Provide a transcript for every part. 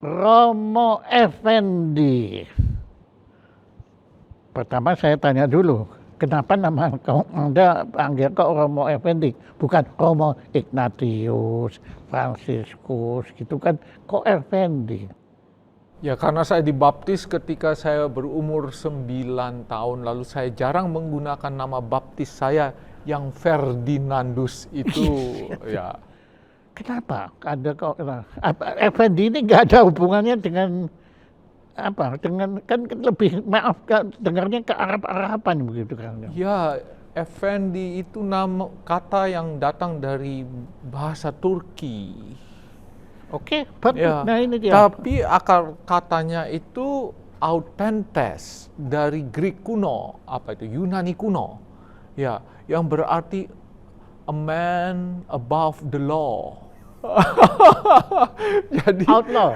Romo Effendi. Pertama saya tanya dulu, kenapa nama Anda panggil kok Romo Effendi? Bukan Romo Ignatius, Fransiskus gitu kan, kok Effendi? Ya karena saya dibaptis ketika saya berumur 9 tahun, lalu saya jarang menggunakan nama baptis saya yang Ferdinandus itu. Ya. Kenapa? Ada kok Effendi ini nggak ada hubungannya dengan apa? Dengan kan lebih maaf dengarnya ke Arab-Araban begitu kan? Ya, Effendi itu nama kata yang datang dari bahasa Turki. Oke, bagus. Ya, Nah ini dia. tapi akar katanya itu autentes dari Greek kuno, apa itu Yunani kuno. Ya, yang berarti a man above the law. Jadi Outlaw.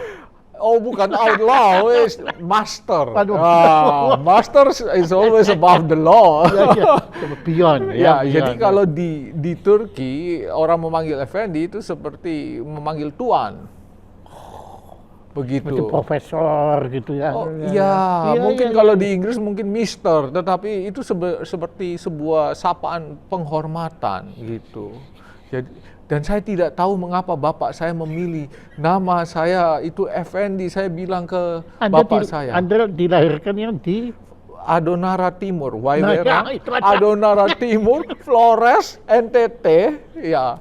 oh bukan outlaw, is master. Waduh. Master is always above the law. Ya, beyond. Ya, beyond. jadi kalau di Turki orang memanggil Effendi itu seperti memanggil tuan. Begitu. Seperti profesor gitu ya. Oh iya, mungkin kalau di Inggris mungkin Mister, tetapi itu seperti sebuah sapaan penghormatan gitu. Jadi, dan saya tidak tahu mengapa bapak saya memilih nama saya itu Effendi. Saya bilang ke bapak saya. Anda dilahirkannya di Adonara Timur, Waiwerang, itu aja. Adonara Timur, Flores, NTT, ya.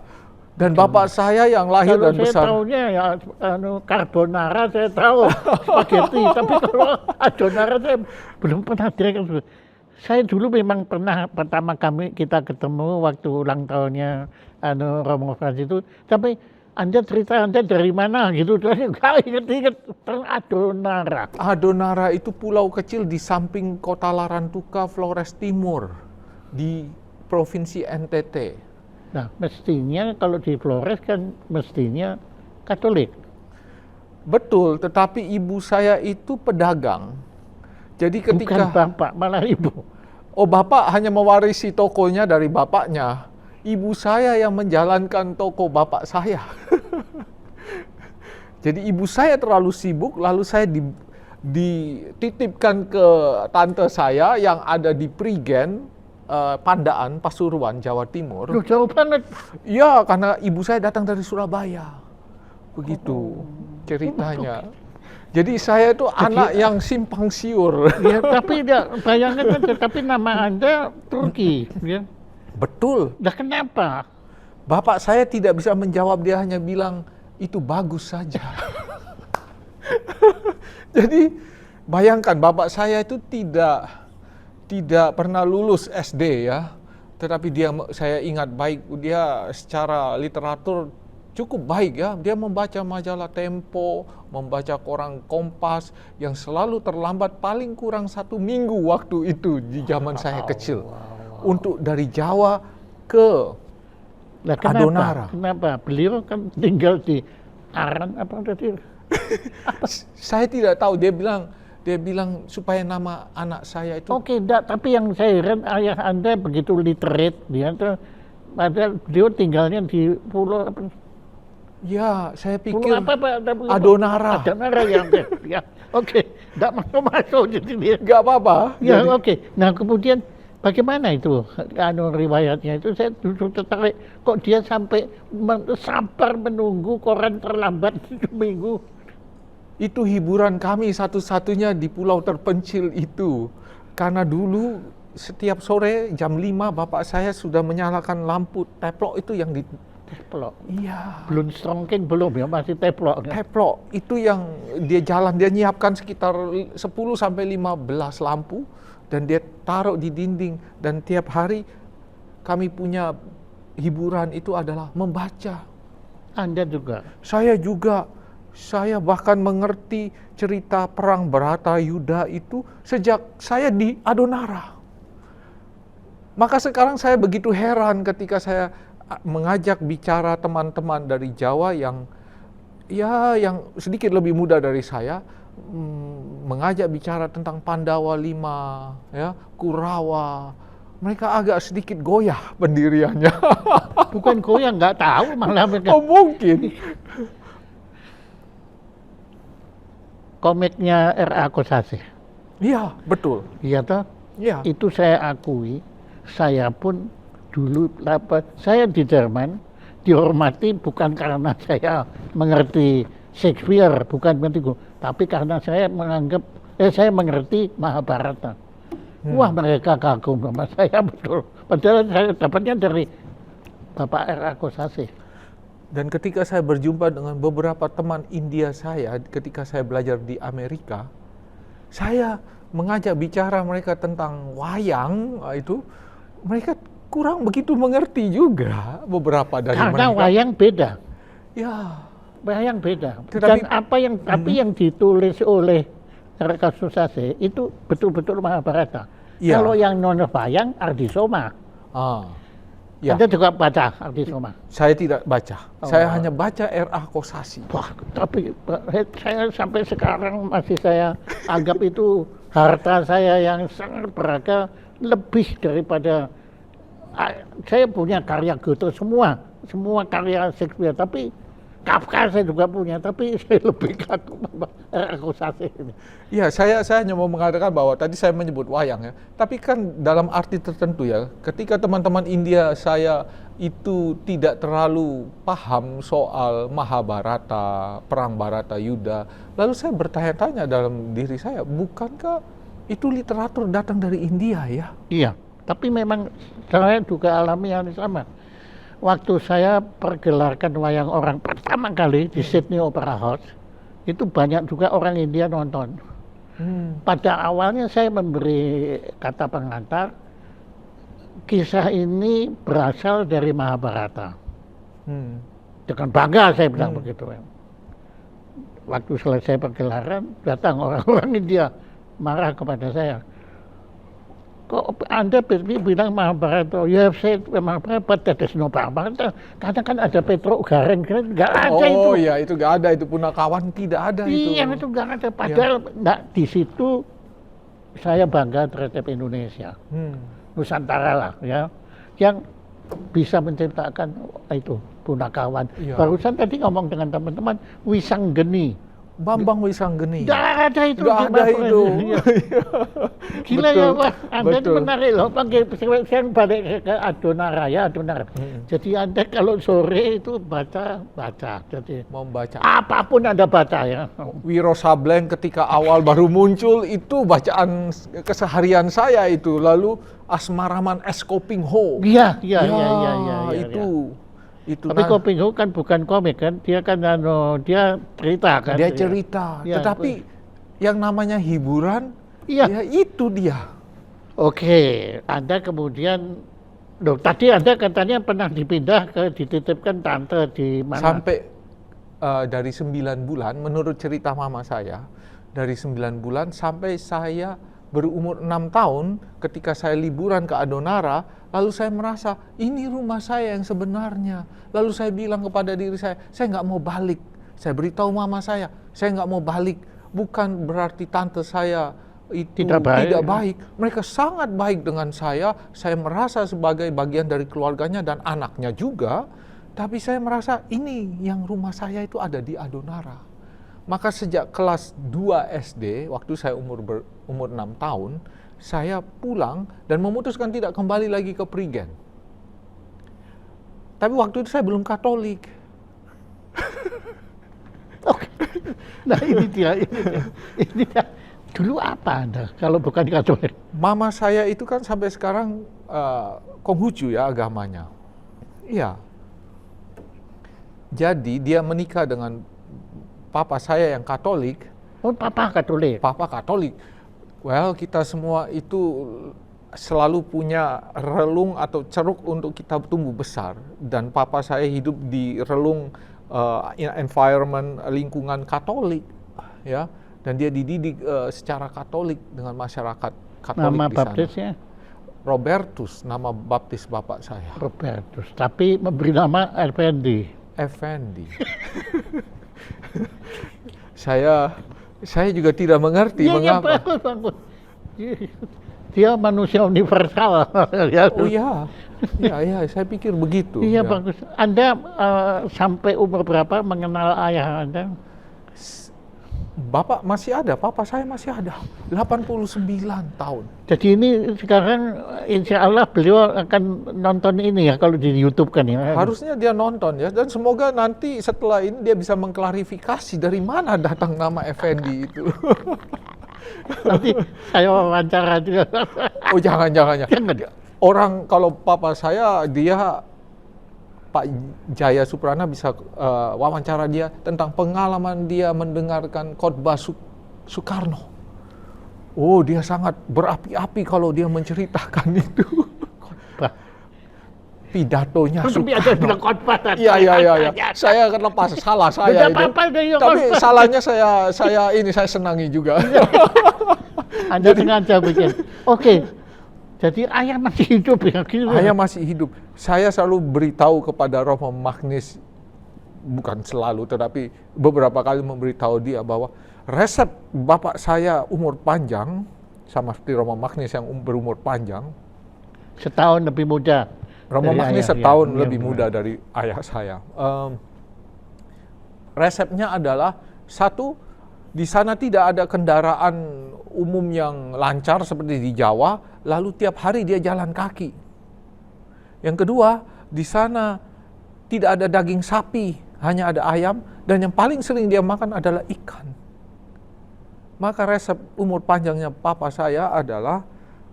Dan bapak saya yang lahir kalau dan saya besar. tahunya ya carbonara saya tahu spaghetti, tapi kalau adonara saya belum pernah dengar. Saya dulu memang pernah pertama kita ketemu waktu ulang tahunnya Romo Francis itu, tapi Anda cerita Anda dari mana gitu, saya nggak inget Adonara. Adonara itu pulau kecil di samping kota Larantuka, Flores Timur, di provinsi NTT. Nah, mestinya kalau di Flores kan mestinya Katolik. Betul, tetapi ibu saya itu pedagang. Jadi ketika... Bukan bapak, malah ibu. Oh, bapak hanya mewarisi tokonya dari bapaknya. Ibu saya yang menjalankan toko bapak saya. Jadi ibu saya terlalu sibuk, lalu saya dititipkan ke tante saya yang ada di Prigen, Pandaan, Pasuruan, Jawa Timur. Loh, jauh banget. Iya, karena ibu saya datang dari Surabaya. Begitu ceritanya. Jadi saya itu anak yang simpang siur. Ya, tapi ya, bayangkan aja, tapi nama Anda Turki, ya. Betul. Nah, kenapa? Bapak saya tidak bisa menjawab, dia hanya bilang itu bagus saja. Jadi bayangkan bapak saya itu tidak pernah lulus SD ya, tetapi saya ingat baik dia secara literatur cukup baik ya. Dia membaca majalah Tempo, membaca koran Kompas yang selalu terlambat paling kurang 1 minggu waktu itu di zaman saya kecil. Untuk dari Jawa ke Adonara. Kenapa? Beliau kan tinggal di Aran apa tadi? Saya tidak tahu, dia bilang supaya nama anak saya itu. Oke, enggak, tapi yang saya heran ayah Anda begitu literate, dia tuh padahal beliau tinggalnya di pulau apa? Ya, saya pikir Pulau apa Pak? Adonara. Adonara ya. Oke, enggak masuk di sini. Nggak apa-apa. Ya, oke. Nah, kemudian bagaimana itu riwayatnya itu, saya dulu tertarik kok dia sampai sabar menunggu koran terlambat 1 minggu. Itu hiburan kami satu-satunya di pulau terpencil itu. Karena dulu setiap sore jam 5 bapak saya sudah menyalakan lampu teplok itu yang di Teplok. Iya. Belum strongking belum ya, masih teplok. Teplok itu yang dia nyiapkan sekitar 10 sampai 15 lampu dan dia taruh di dinding, dan tiap hari kami punya hiburan itu adalah membaca. Anda juga? Saya juga. Saya bahkan mengerti cerita perang Bharatayuddha itu sejak saya di Adonara. Maka sekarang saya begitu heran ketika saya mengajak bicara teman-teman dari Jawa yang sedikit lebih muda dari saya, mengajak bicara tentang Pandawa 5, ya, Kurawa. Mereka agak sedikit goyah pendiriannya. Bukan goyah, nggak tahu malah mereka. Oh mungkin. komiknya R.A. Kosasih. Iya, betul. Iya toh? Iya. Itu saya akui, saya pun dulu saya di Jerman dihormati bukan karena saya mengerti Shakespeare, bukan mengerti, tapi karena saya saya mengerti Mahabharata. Wah, mereka kagum sama saya betul. Padahal saya dapatnya dari Bapak R.A. Kosasih. Dan ketika saya berjumpa dengan beberapa teman India saya, ketika saya belajar di Amerika, saya mengajak bicara mereka tentang wayang itu, mereka kurang begitu mengerti juga beberapa dari mereka. Karena wayang beda. Ya. Wayang beda. Tetapi, Dan tapi yang ditulis oleh R.A. Kosasih itu betul-betul Mahabharata. Ya. Kalau yang non wayang Ardisoma. Ya. Anda juga baca Ardisoma? Saya tidak baca. Saya hanya baca R.A. Kosasih. Wah, tapi saya sampai sekarang masih saya anggap itu harta saya yang sangat berharga, lebih daripada saya punya karya Goethe semua karya Shakespeare, tapi Kafka saya juga punya, tapi saya lebih kagum R.A. Kosasih ini. Ya, saya hanya mau mengatakan bahwa tadi saya menyebut wayang ya, tapi kan dalam arti tertentu ya, ketika teman-teman India saya itu tidak terlalu paham soal Mahabharata, perang Bharata Yuda, lalu saya bertanya-tanya dalam diri saya, bukankah itu literatur datang dari India ya? Iya, tapi memang saya juga alami yang sama. Waktu saya pergelarkan wayang orang pertama kali di Sydney Opera House, itu banyak juga orang India nonton. Pada awalnya saya memberi kata pengantar, kisah ini berasal dari Mahabharata. Dengan bangga saya bilang begitu. Waktu selesai pergelaran, datang orang-orang India marah kepada saya. Kok Anda bilang Mahabharata? You have said Mahabharata, but that is no Mahabharata. Karena kan ada Petruk Gareng, nggak ada itu. Oh ya, itu nggak ada, itu Punakawan tidak ada itu. Iya, itu nggak ada. Padahal di situ saya bangga terhadap Indonesia. Nusantara lah ya, yang bisa menciptakan itu Punakawan. Ya. Barusan tadi ngomong dengan teman-teman, Wisanggeni. Bambang Wisanggeni. Nggak ada itu. Nggak ada itu. Gila ya Pak, Anda betul. menarik loh. Saya balik ke Adonara ya, Adonara. Jadi Anda kalau sore itu baca. Jadi Membaca. apapun Anda baca ya. Wiro Sableng ketika awal baru muncul itu bacaan keseharian saya itu. Lalu Asmaraman S. Kopingho. Iya. Itu Tapi Kopingho kan bukan komik kan, dia kan dia cerita kan. dia cerita. Ya, Tetapi yang namanya hiburan, iya. ya itu dia. Oke, Anda kemudian, tadi Anda katanya pernah dititipkan tante di mana? Sampai dari 9 bulan, menurut cerita mama saya, dari 9 bulan sampai saya berumur 6 tahun, ketika saya liburan ke Adonara, lalu saya merasa, ini rumah saya yang sebenarnya. Lalu saya bilang kepada diri saya nggak mau balik. Saya beritahu mama saya nggak mau balik. Bukan berarti tante saya itu tidak baik. Mereka sangat baik dengan saya merasa sebagai bagian dari keluarganya dan anaknya juga. Tapi saya merasa ini yang rumah saya itu ada di Adonara. Maka sejak kelas 2 SD, waktu saya umur 6 tahun, saya pulang dan memutuskan tidak kembali lagi ke Prigen. Tapi waktu itu saya belum Katolik. Oke. Nah ini dia. Dulu apa Anda kalau bukan Katolik? Mama saya itu kan sampai sekarang Konghucu ya agamanya. Iya. Jadi dia menikah dengan papa saya yang Katolik. Oh, papa Katolik. Papa Katolik. Well, kita semua itu selalu punya relung atau ceruk untuk kita tumbuh besar. Dan papa saya hidup di relung environment lingkungan Katolik, ya. Dan dia dididik secara Katolik dengan masyarakat Katolik Nama di sana. baptisnya? Robertus, nama baptis bapak saya. Robertus, tapi memberi nama Effendi. Effendi. Saya juga tidak mengerti mengapa. Bagus. Dia manusia universal. Oh iya, ya, saya pikir begitu. Iya, ya. bagus. Anda sampai umur berapa mengenal ayah Anda? Bapak masih ada, papa saya masih ada. 89 tahun. Jadi ini sekarang insya Allah beliau akan nonton ini ya kalau di YouTube kan ya. Harusnya dia nonton ya, dan semoga nanti setelah ini dia bisa mengklarifikasi dari mana datang nama Effendi itu. Nanti saya wawancara juga. Oh jangan. Jangan. Orang kalau papa saya, dia Pak Jaya Suprana bisa wawancara dia tentang pengalaman dia mendengarkan khotbah Soekarno. Oh, dia sangat berapi-api kalau dia menceritakan itu. Pidatonya Tapi ada Soekarno. bilang khotbah tadi. Iya. Saya akan lepas salah saya itu. Tapi salahnya saya senangi juga. Anda sengaja bikin. Oke. Jadi ayah masih hidup ya? Gitu. Ayah masih hidup. Saya selalu beritahu kepada Romo Magnis, bukan selalu, tetapi beberapa kali memberitahu dia bahwa resep bapak saya umur panjang, sama seperti Romo Magnis yang berumur panjang. Setahun lebih muda. Romo Magnis setahun lebih muda dari ayah saya. Resepnya adalah satu, di sana tidak ada kendaraan umum yang lancar seperti di Jawa, lalu tiap hari dia jalan kaki. Yang kedua, di sana tidak ada daging sapi, hanya ada ayam, dan yang paling sering dia makan adalah ikan. Maka resep umur panjangnya papa saya adalah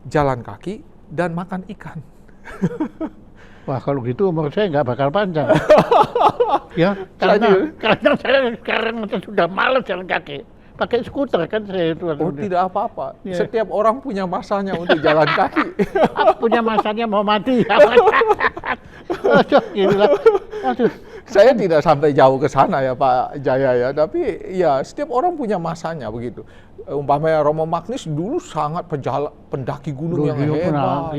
jalan kaki dan makan ikan. Wah, kalau gitu umur saya nggak bakal panjang. Ya, karena saya sekarang sudah malas jalan kaki. Pakai skuter kan saya itu. Oh, tidak apa-apa. Yeah. Setiap orang punya masanya untuk jalan kaki. Punya masanya mau mati. Aduh, gila. Aduh. Saya tidak sampai jauh ke sana ya Pak Jaya ya, tapi ya setiap orang punya masanya begitu. Umpamanya Romo Magnis dulu sangat pendaki gunung yang hebat.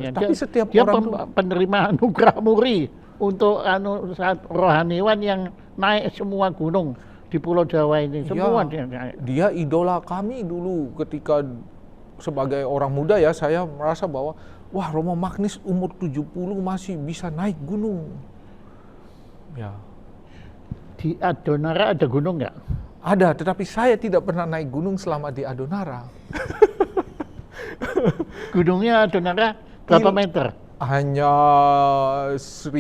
Ya, tapi setiap dia orang penerima anugerah Muri untuk rohaniwan yang naik semua gunung di Pulau Jawa ini semua ya, dia idola kami dulu ketika sebagai orang muda ya. Saya merasa bahwa wah, Romo Magnis umur 70 masih bisa naik gunung. Ya. Di Adonara ada gunung nggak? Ada, tetapi saya tidak pernah naik gunung selama di Adonara. Gunungnya Adonara berapa meter? Hanya 1.000,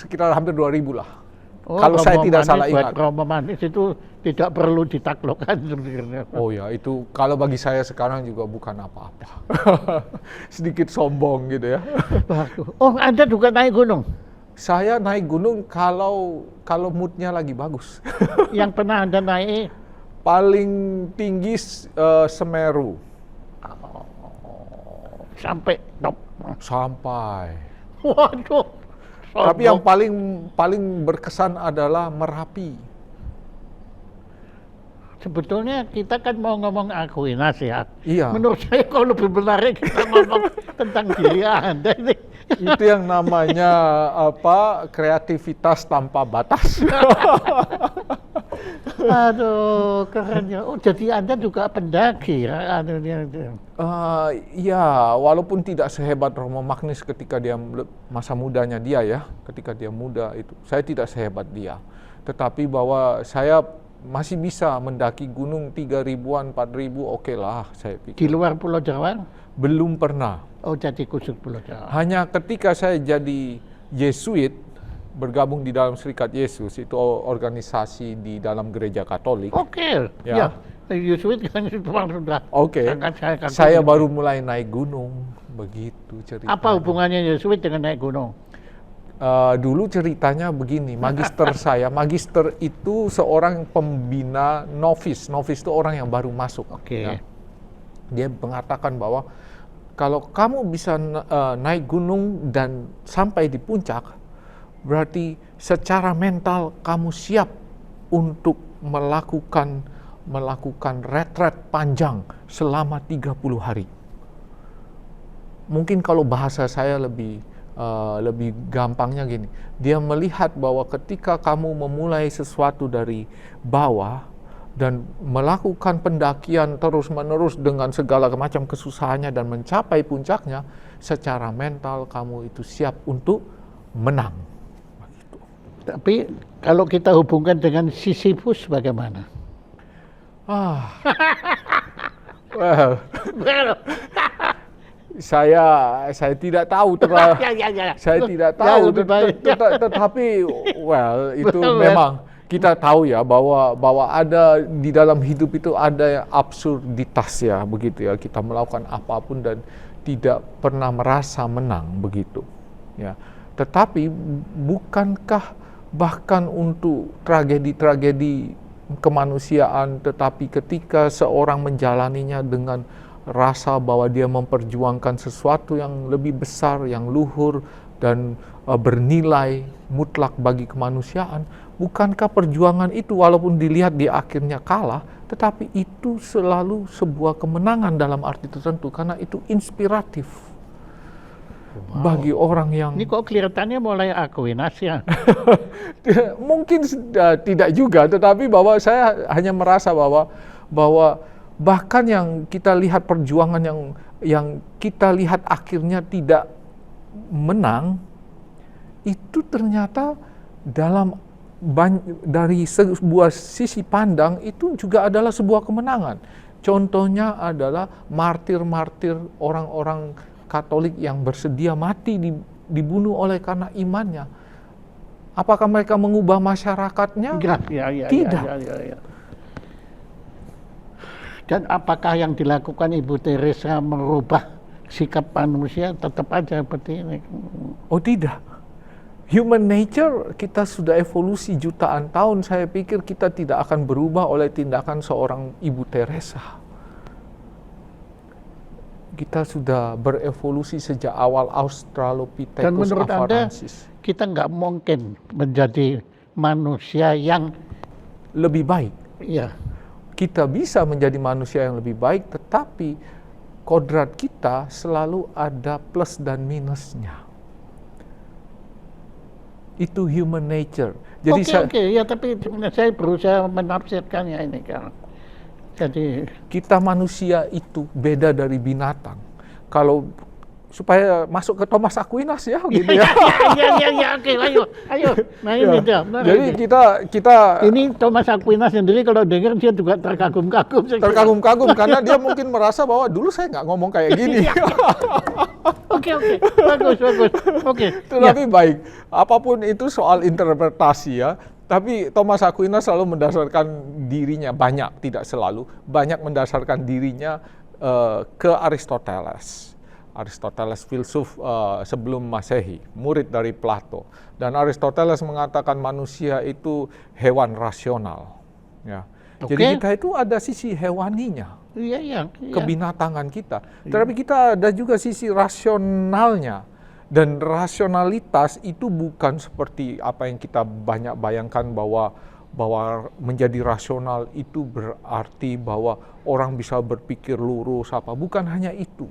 sekitar hampir 2.000 lah. Oh, kalau saya tidak salah ingat. Buat Romo Magnis itu tidak perlu ditaklukkan sebenarnya. Oh ya, itu kalau bagi saya sekarang juga bukan apa-apa. Sedikit sombong gitu ya. Oh, Anda juga naik gunung? Saya naik gunung kalau moodnya lagi bagus. Yang pernah Anda naik? Paling tinggi Semeru. Sampai top. Sampai. Waduh. Tapi yang paling berkesan adalah Merapi. Sebetulnya kita kan mau ngomong akuin nasihat. Iya. Menurut saya kalau lebih menarik kita ngomong tentang diri Anda ini. Itu yang namanya kreativitas tanpa batas. Aduh, keren ya. Oh, jadi Anda juga pendaki ya? Ya, walaupun tidak sehebat Romo Magnis ketika dia masa mudanya dia ya, ketika dia muda itu, saya tidak sehebat dia. Tetapi bahwa saya masih bisa mendaki gunung 3.000-an, 4.000, oke lah saya pikir. Di luar Pulau Jawa? Belum pernah. Oh, jadi khusus Pulau Jawa. Hanya ketika saya jadi Yesuit, bergabung di dalam Serikat Yesus, itu organisasi di dalam gereja Katolik. Oke, ya. Yesuit kan sudah. Oke. Saya baru mulai naik gunung, begitu ceritanya. Apa hubungannya Yesuit dengan naik gunung? Dulu ceritanya begini, magister magister itu seorang pembina novice. Novice itu orang yang baru masuk. Oke. Ya. Dia mengatakan bahwa kalau kamu bisa naik gunung dan sampai di puncak, berarti secara mental kamu siap untuk melakukan retret panjang selama 30 hari. Mungkin kalau bahasa saya lebih gampangnya gini, dia melihat bahwa ketika kamu memulai sesuatu dari bawah dan melakukan pendakian terus-menerus dengan segala macam kesusahannya dan mencapai puncaknya, secara mental kamu itu siap untuk menang. Tapi kalau kita hubungkan dengan Sisyphus bagaimana? Ah, well, Well, saya tidak tahu terlalu. ya. Saya tidak Ya, tahu, lebih baik. tetapi well itu Well. memang kita tahu ya bahwa ada di dalam hidup itu ada absurditas ya begitu ya, kita melakukan apapun dan tidak pernah merasa menang begitu ya. Tetapi bukankah bahkan untuk tragedi-tragedi kemanusiaan, tetapi ketika seorang menjalaninya dengan rasa bahwa dia memperjuangkan sesuatu yang lebih besar, yang luhur dan bernilai mutlak bagi kemanusiaan, bukankah perjuangan itu walaupun dilihat di akhirnya kalah, tetapi itu selalu sebuah kemenangan dalam arti tertentu karena itu inspiratif bagi orang yang Ini kok kelihatannya mulai Aquinas ya. mungkin tidak juga, tetapi bahwa saya hanya merasa bahwa bahkan yang kita lihat perjuangan yang kita lihat akhirnya tidak menang, itu ternyata dari sebuah sisi pandang itu juga adalah sebuah kemenangan. Contohnya adalah martir-martir orang-orang Katolik yang bersedia mati dibunuh oleh karena imannya. Apakah mereka mengubah masyarakatnya? Ya. Tidak. Ya. Dan apakah yang dilakukan Ibu Teresa merubah sikap manusia tetap aja seperti ini? Oh tidak. Human nature kita sudah evolusi jutaan tahun. Saya pikir kita tidak akan berubah oleh tindakan seorang Ibu Teresa. Kita sudah berevolusi sejak awal Australopithecus Dan menurut Anda, afarensis. kita nggak mungkin menjadi manusia yang Lebih baik. ya Kita bisa menjadi manusia yang lebih baik, tetapi kodrat kita selalu ada plus dan minusnya. Itu human nature. Jadi oke, ya tapi saya berusaha menafsirkannya ini kan. Jadi kita manusia itu beda dari binatang. Kalau supaya masuk ke Thomas Aquinas ya gitu ya. Ya, oke, ayo. Nah ini dia. Jadi kita Ini Thomas Aquinas sendiri kalau dengar dia juga terkagum-kagum. terkagum-kagum karena dia mungkin merasa bahwa dulu saya nggak ngomong kayak gini. Oke, bagus. Oke. Tetapi baik, apapun itu soal interpretasi ya. Tapi Thomas Aquinas selalu mendasarkan dirinya, tidak selalu, banyak mendasarkan dirinya ke Aristoteles. Aristoteles filsuf sebelum Masehi, murid dari Plato. Dan Aristoteles mengatakan manusia itu hewan rasional. Ya. Oke. Jadi kita itu ada sisi hewaninya, Iya. kebinatangan kita. Tetapi kita ada juga sisi rasionalnya. Dan rasionalitas itu bukan seperti apa yang kita banyak bayangkan bahwa menjadi rasional itu berarti bahwa orang bisa berpikir lurus apa. Bukan hanya itu.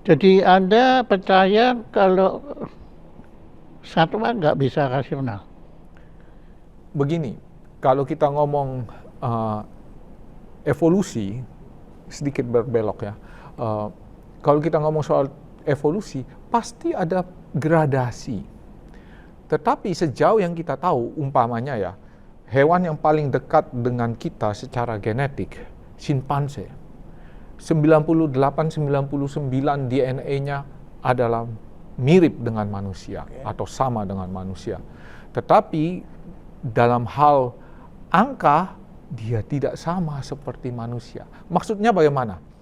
Jadi Anda percaya kalau satwa nggak bisa rasional? Begini, kalau kita ngomong evolusi, sedikit berbelok ya. Kalau kita ngomong soal evolusi, pasti ada gradasi. Tetapi sejauh yang kita tahu, umpamanya ya, hewan yang paling dekat dengan kita secara genetik, simpanse. 98-99 DNA-nya adalah mirip dengan manusia atau sama dengan manusia. Tetapi dalam hal angka, dia tidak sama seperti manusia. Maksudnya bagaimana?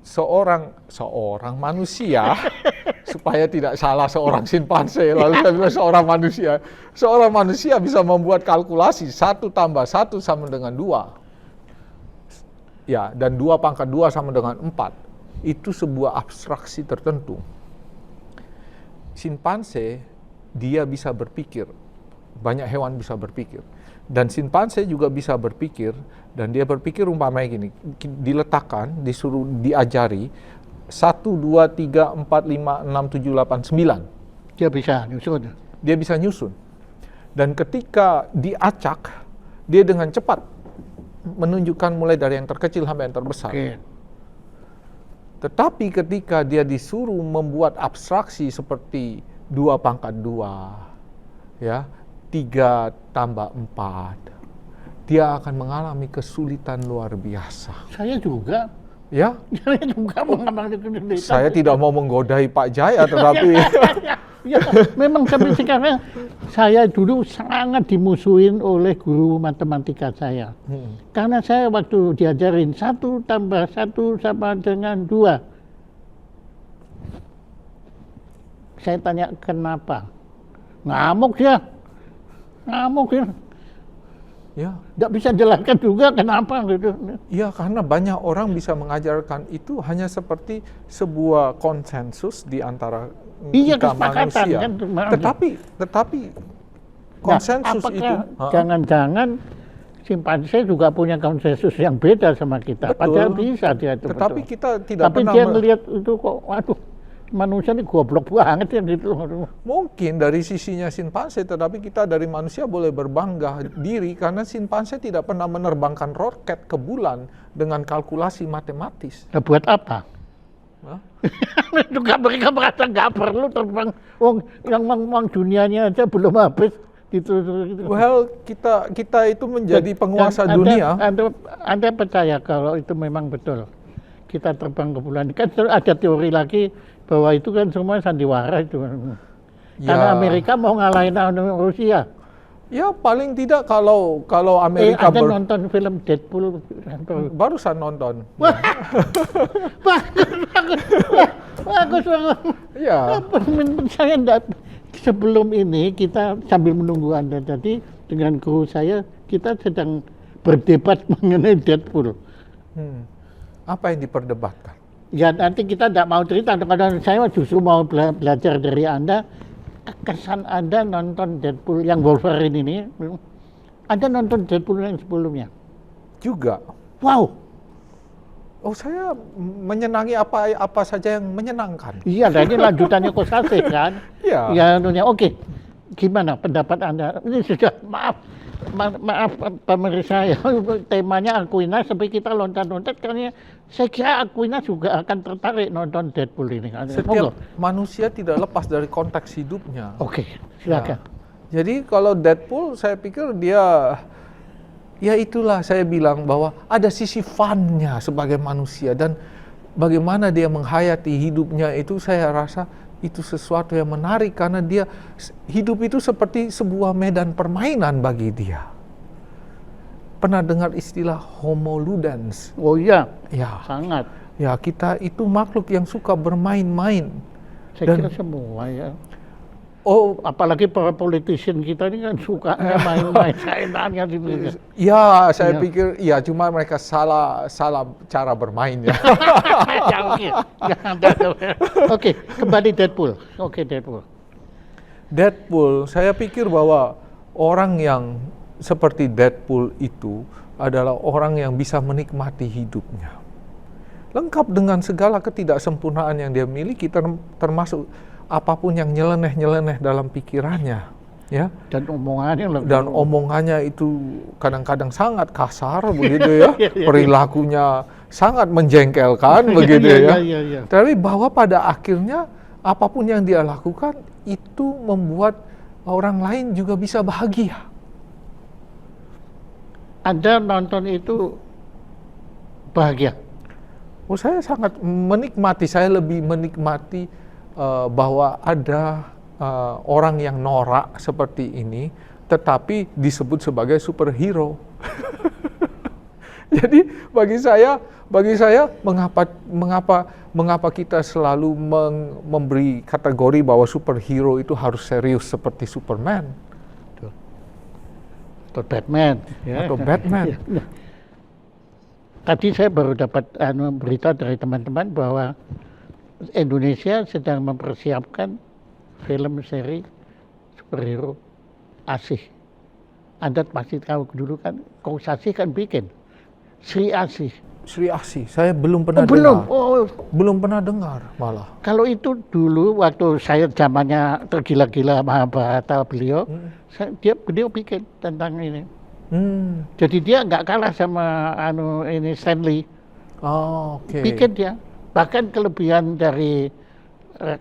Seorang manusia supaya tidak salah seorang simpanse lalu saya bilang seorang manusia bisa membuat kalkulasi 1 + 1 sama dengan 2 ya, dan 2 × 2 sama dengan 4. Itu sebuah abstraksi tertentu. Simpanse dia bisa berpikir, banyak hewan bisa berpikir, dan simpanse juga bisa berpikir. Dan dia berpikir umpamanya gini, diletakkan, disuruh diajari 1, 2, 3, 4, 5, 6, 7, 8, 9. Dia bisa nyusun. Dia bisa nyusun. Dan ketika diacak, dia dengan cepat menunjukkan mulai dari yang terkecil sampai yang terbesar. Oke. Tetapi ketika dia disuruh membuat abstraksi seperti 2 × 2, ya, 3 + 4, dia akan mengalami kesulitan luar biasa. Saya juga. Ya, Saya juga mengalami kesulitan. saya tidak mau menggodai Pak Jaya, tetapi Ya, memang sampai sekarang saya dulu sangat dimusuhin oleh guru matematika saya. Karena saya waktu diajarin 1 tambah 1 sama dengan 2. Saya tanya kenapa? Ngamuk dia. ya, Nggak bisa jelaskan juga kenapa gitu. ya karena banyak orang bisa mengajarkan itu hanya seperti sebuah konsensus di antara Iya, kita kesepakatan manusia. kan. Tetapi konsensus apakah itu, jangan-jangan simpanse juga punya konsensus yang beda sama kita? Betul. Padahal bisa dia itu. tetapi betul. kita tidak Tapi pernah dia ngelihat itu kok, waduh, manusia ini goblok banget ya gitu. mungkin dari sisinya simpanse, tetapi kita dari manusia boleh berbangga diri karena simpanse tidak pernah menerbangkan roket ke bulan dengan kalkulasi matematis. Nah, buat apa? Hah? Juga mereka merasa nggak perlu terbang. Yang dunianya aja belum habis. Gitu. Well, kita itu menjadi penguasa Dan dunia. Anda percaya kalau itu memang betul? Kita terbang ke bulan. Kan ada teori lagi bahwa itu kan semua sandiwara itu. Karena Amerika mau ngalahin Rusia. Ya paling tidak kalau Amerika Anda nonton film Deadpool? barusan nonton. Bagus. Ya. Saya enggak, sebelum ini kita sambil menunggu Anda tadi dengan kru saya, kita sedang berdebat mengenai Deadpool. Apa yang diperdebatkan? Ya nanti kita tidak mau cerita, karena saya justru mau belajar dari Anda. Kesan Anda nonton Deadpool yang Wolverine ini, Anda nonton Deadpool yang sebelumnya? Juga. Wow. Oh, saya menyenangi apa saja yang menyenangkan. Iya, dan ini lanjutannya Kosase kan? Iya. Ya, oke. Gimana pendapat Anda? Ini sudah maaf pemirsa ya, temanya Aquinas sampai kita loncat-loncat karena saya kira Aquinas juga akan tertarik nonton Deadpool ini. Setiap manusia tidak lepas dari konteks hidupnya. Oke, silakan. Ya. Jadi kalau Deadpool saya pikir dia, ya itulah saya bilang bahwa ada sisi fun-nya sebagai manusia dan bagaimana dia menghayati hidupnya itu saya rasa itu sesuatu yang menarik karena dia hidup itu seperti sebuah medan permainan bagi dia. Pernah dengar istilah homo ludens? Oh iya, Ya, sangat. ya kita itu makhluk yang suka bermain-main. Saya kira semua ya. Oh, Apalagi para politician kita ini kan suka main-main sainannya gitu. ya saya Iya. pikir ya cuma mereka salah cara bermainnya. Ya, oke, kembali Deadpool. Oke, Deadpool. Deadpool, saya pikir bahwa orang yang seperti Deadpool itu adalah orang yang bisa menikmati hidupnya. Lengkap dengan segala ketidaksempurnaan yang dia miliki, termasuk apapun yang nyeleneh-nyeleneh dalam pikirannya, ya. Dan omongannya Dan omongannya itu kadang-kadang sangat kasar begitu ya. Perilakunya sangat menjengkelkan begitu ya. Iya. Tapi bahwa pada akhirnya apapun yang dia lakukan itu membuat orang lain juga bisa bahagia. Anda nonton itu bahagia? Oh, saya sangat menikmati, saya lebih menikmati bahwa ada orang yang norak seperti ini, tetapi disebut sebagai superhero. Jadi bagi saya mengapa kita selalu memberi kategori bahwa superhero itu harus serius seperti Superman Atau Batman? atau Batman. Tadi saya baru dapat berita dari teman-teman bahwa Indonesia sedang mempersiapkan film seri superhero Asih. Anda pasti tahu dulu kan, Kosasi kan bikin Sri Asih. Sri Asih, saya belum pernah Belum. dengar. Belum pernah dengar malah. Kalau itu dulu waktu saya zamannya tergila-gila Mahabharata beliau, beliau bikin tentang ini. Jadi dia nggak kalah sama ini Stanley. Oh, oke. Bikin dia. Bahkan kelebihan dari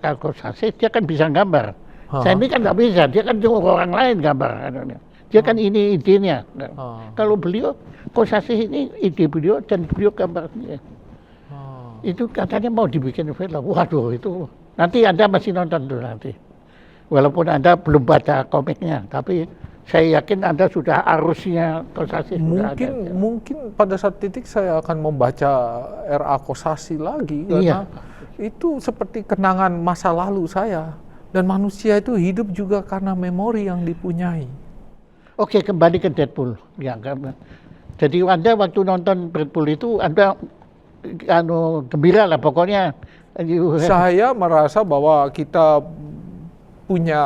Kosasi, dia kan bisa gambar. Stanley kan nggak bisa, dia kan cuma orang lain gambar. Dia kan ini idenya. Nah, Ah. kalau beliau Kosasih ini ide beliau dan beliau gambarnya. Itu katanya mau dibikin film. Waduh, itu nanti Anda masih nonton tuh nanti. Walaupun Anda belum baca komiknya, tapi saya yakin Anda sudah arusnya Kosasih sudah ada. Mungkin pada saat titik saya akan membaca R.A. Kosasih lagi karena itu seperti kenangan masa lalu saya, dan manusia itu hidup juga karena memori yang dipunyai. Oke, kembali ke Deadpool. Ya, jadi Anda waktu nonton Deadpool itu Anda gembira lah pokoknya. Saya merasa bahwa kita punya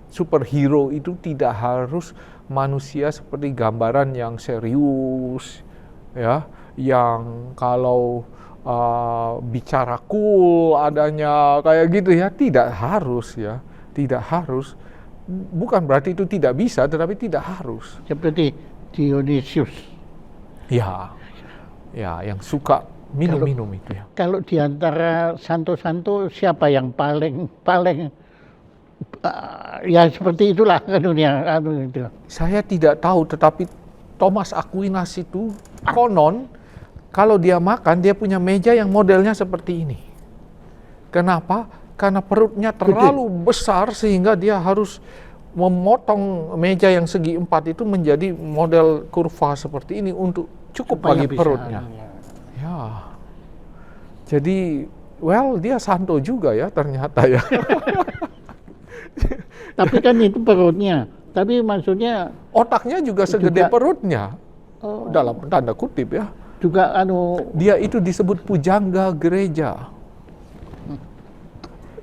superhero itu tidak harus manusia seperti gambaran yang serius, ya, yang kalau bicara cool adanya kayak gitu ya, tidak harus ya, tidak harus. Bukan berarti itu tidak bisa, tetapi tidak harus. Seperti Dionysius. Ya, yang suka minum itu ya. Kalau di antara santo-santo siapa yang paling ya seperti itulah dunia itu. Saya tidak tahu, tetapi Thomas Aquinas itu konon kalau dia makan dia punya meja yang modelnya seperti ini. Kenapa? Karena perutnya terlalu besar sehingga dia harus memotong meja yang segi 4 itu menjadi model kurva seperti ini untuk cukup Supaya bagi bisa, perutnya. Ya. Jadi, dia santo juga ya ternyata ya. Tapi kan itu perutnya. Tapi maksudnya Otaknya juga segede perutnya. Oh. Dalam tanda kutip ya. Juga Dia itu disebut pujangga gereja.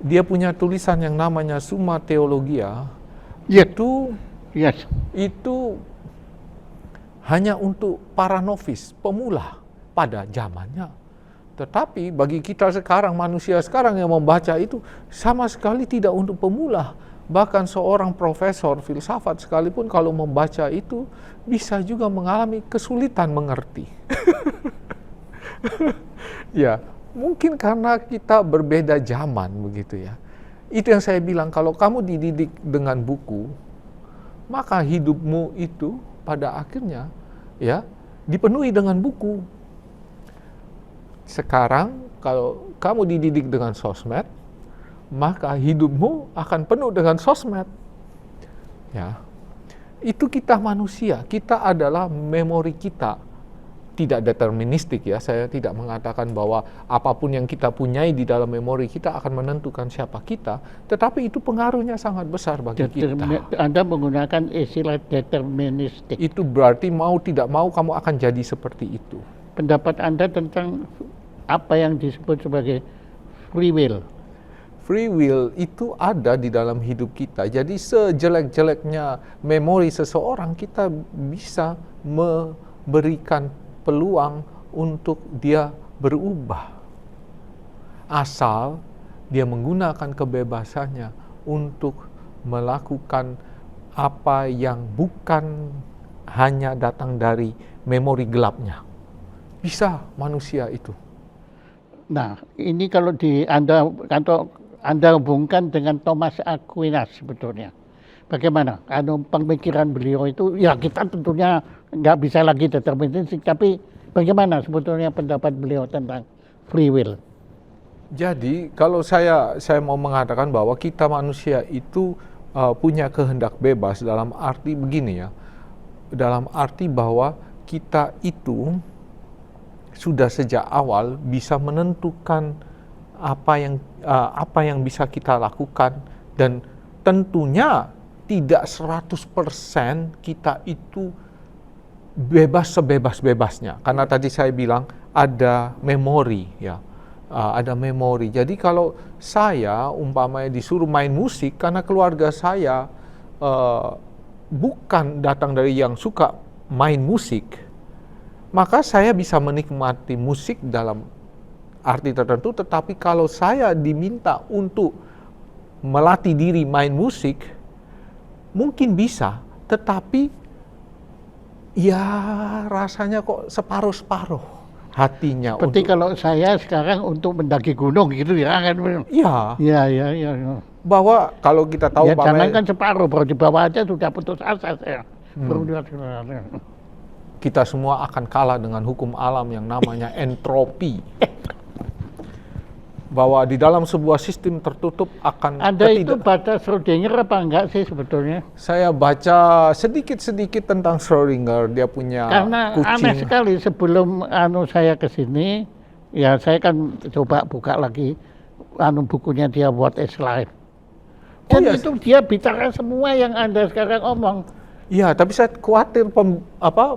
Dia punya tulisan yang namanya Summa Theologia. Itu hanya untuk para novis, pemula pada zamannya. Tetapi bagi kita sekarang, manusia sekarang yang membaca itu sama sekali tidak untuk pemula. Bahkan seorang profesor filsafat sekalipun kalau membaca itu bisa juga mengalami kesulitan mengerti. Ya, mungkin karena kita berbeda zaman begitu ya. Itu yang saya bilang, kalau kamu dididik dengan buku, maka hidupmu itu pada akhirnya ya dipenuhi dengan buku. Sekarang kalau kamu dididik dengan sosmed, maka hidupmu akan penuh dengan sosmed. Ya. Itu kita manusia, kita adalah memori kita. Tidak deterministik ya, saya tidak mengatakan bahwa apapun yang kita punyai di dalam memori kita akan menentukan siapa kita, tetapi itu pengaruhnya sangat besar bagi kita. Anda menggunakan istilah deterministik. Itu berarti mau tidak mau kamu akan jadi seperti itu. Pendapat Anda tentang apa yang disebut sebagai free will? Free will itu ada di dalam hidup kita. Jadi sejelek-jeleknya memori seseorang, kita bisa memberikan peluang untuk dia berubah. Asal dia menggunakan kebebasannya untuk melakukan apa yang bukan hanya datang dari memori gelapnya. Bisa manusia itu. Nah, ini kalau Anda hubungkan dengan Thomas Aquinas sebetulnya. Bagaimana? Pemikiran beliau itu, ya kita tentunya nggak bisa lagi deterministik, tapi bagaimana sebetulnya pendapat beliau tentang free will? Jadi kalau saya mau mengatakan bahwa kita manusia itu punya kehendak bebas dalam arti begini ya, dalam arti bahwa kita itu sudah sejak awal bisa menentukan apa yang bisa kita lakukan, dan tentunya tidak 100% kita itu bebas sebebas-bebasnya. Karena tadi saya bilang ada memori ya. Ada memori. Jadi kalau saya umpamanya disuruh main musik karena keluarga saya bukan datang dari yang suka main musik, maka saya bisa menikmati musik dalam arti tertentu, tetapi kalau saya diminta untuk melatih diri main musik, mungkin bisa, tetapi ya rasanya kok separuh-separuh hatinya. Seperti kalau saya sekarang untuk mendaki gunung gitu ya kan? Iya. Iya. Bahwa kalau kita tahu ya jangan kan separuh, baru di bawah aja sudah putus asa saya. Kita semua akan kalah dengan hukum alam yang namanya entropi. Bahwa di dalam sebuah sistem tertutup akan Anda itu baca Schrödinger apa enggak sih sebetulnya? Saya baca sedikit-sedikit tentang Schrödinger, dia punya Karena kucing. aneh sekali sebelum saya ke sini, ya saya kan coba buka lagi bukunya dia What is Life. Dan itu dia bicara semua yang Anda sekarang omong. Iya, tapi saya khawatir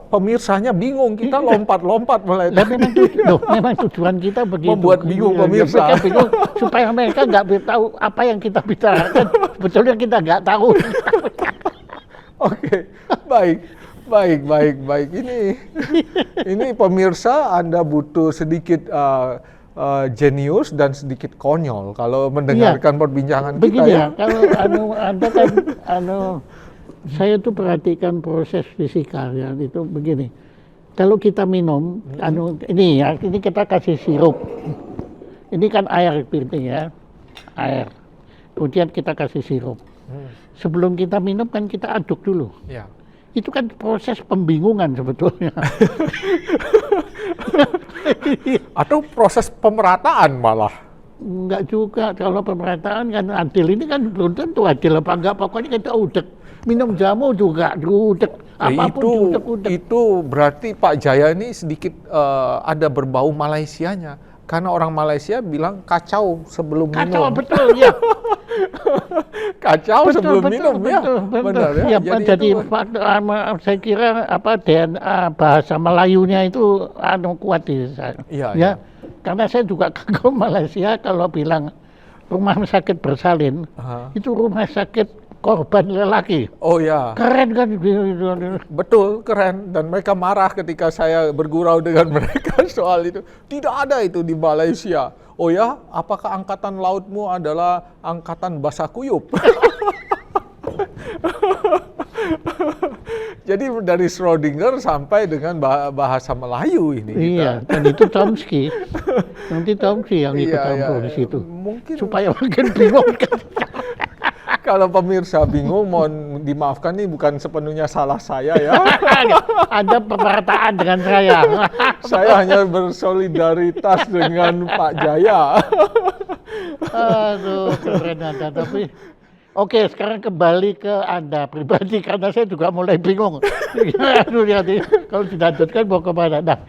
pemirsanya bingung, kita lompat-lompat mulai. Memang tujuan kita begitu. Membuat bingung pemirsa. Mereka bingung supaya mereka nggak tahu apa yang kita bicarakan. Sebetulnya kita nggak tahu. Oke, baik. Ini pemirsa, Anda butuh sedikit jenius dan sedikit konyol kalau mendengarkan perbincangan kita ya. Kalau Anda kan saya tuh perhatikan proses fisikanya itu begini. Kalau kita minum, ini kita kasih sirup. Ini kan air piring ya, air. Kemudian kita kasih sirup. Sebelum kita minum kan kita aduk dulu. Ya. Itu kan proses pembingungan sebetulnya. Atau proses pemerataan malah. Enggak juga, kalau pemerataan kan adil ini kan belum tentu adil apa enggak, pokoknya kita udek. Minum jamu juga diudek, apapun diudek. Itu berarti Pak Jaya ini sedikit ada berbau Malaysianya. Karena orang Malaysia bilang kacau sebelum minum. Kacau, betul ya. Kacau sebelum minum ya. Benar ya. Jadi saya kira DNA bahasa Melayunya itu kuat di saya. Ya. Karena saya juga kagum Malaysia kalau bilang rumah sakit bersalin, itu rumah sakit korban lelaki. Oh ya. Keren kan? Betul, keren. Dan mereka marah ketika saya bergurau dengan mereka soal itu. Tidak ada itu di Malaysia. Oh ya, apakah angkatan lautmu adalah angkatan Basakuyup? Jadi dari Schrödinger sampai dengan bahasa Melayu ini. Iya, dan itu Chomsky. Nanti Chomsky yang ikut campur di situ. Mungkin supaya makin bingung kan. Kalau pemirsa bingung, mohon dimaafkan, ini bukan sepenuhnya salah saya ya. Ada pemerataan dengan saya. Saya hanya bersolidaritas dengan Pak Jaya. Aduh, keren Anda. Tapi oke, sekarang kembali ke Anda pribadi, karena saya juga mulai bingung. Aduh, kalau dilanjutkan mau kemana? Nah,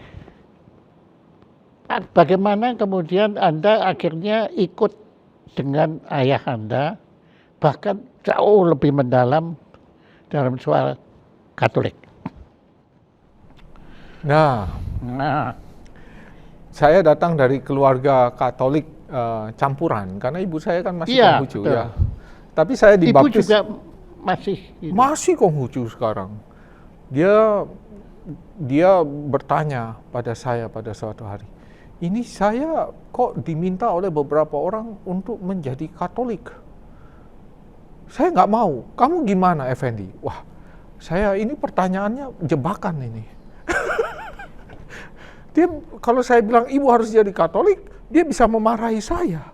bagaimana kemudian Anda akhirnya ikut dengan ayah Anda, bahkan jauh lebih mendalam dalam soal Katolik. Nah, saya datang dari keluarga Katolik campuran, karena ibu saya kan masih Konghucu ya. Tapi saya dibaptis. Ibu juga masih Konghucu sekarang. Dia bertanya pada saya pada suatu hari, ini saya kok diminta oleh beberapa orang untuk menjadi Katolik. Saya nggak mau. Kamu gimana, Effendi? Wah, saya ini pertanyaannya jebakan ini. Dia kalau saya bilang ibu harus jadi Katolik, dia bisa memarahi saya.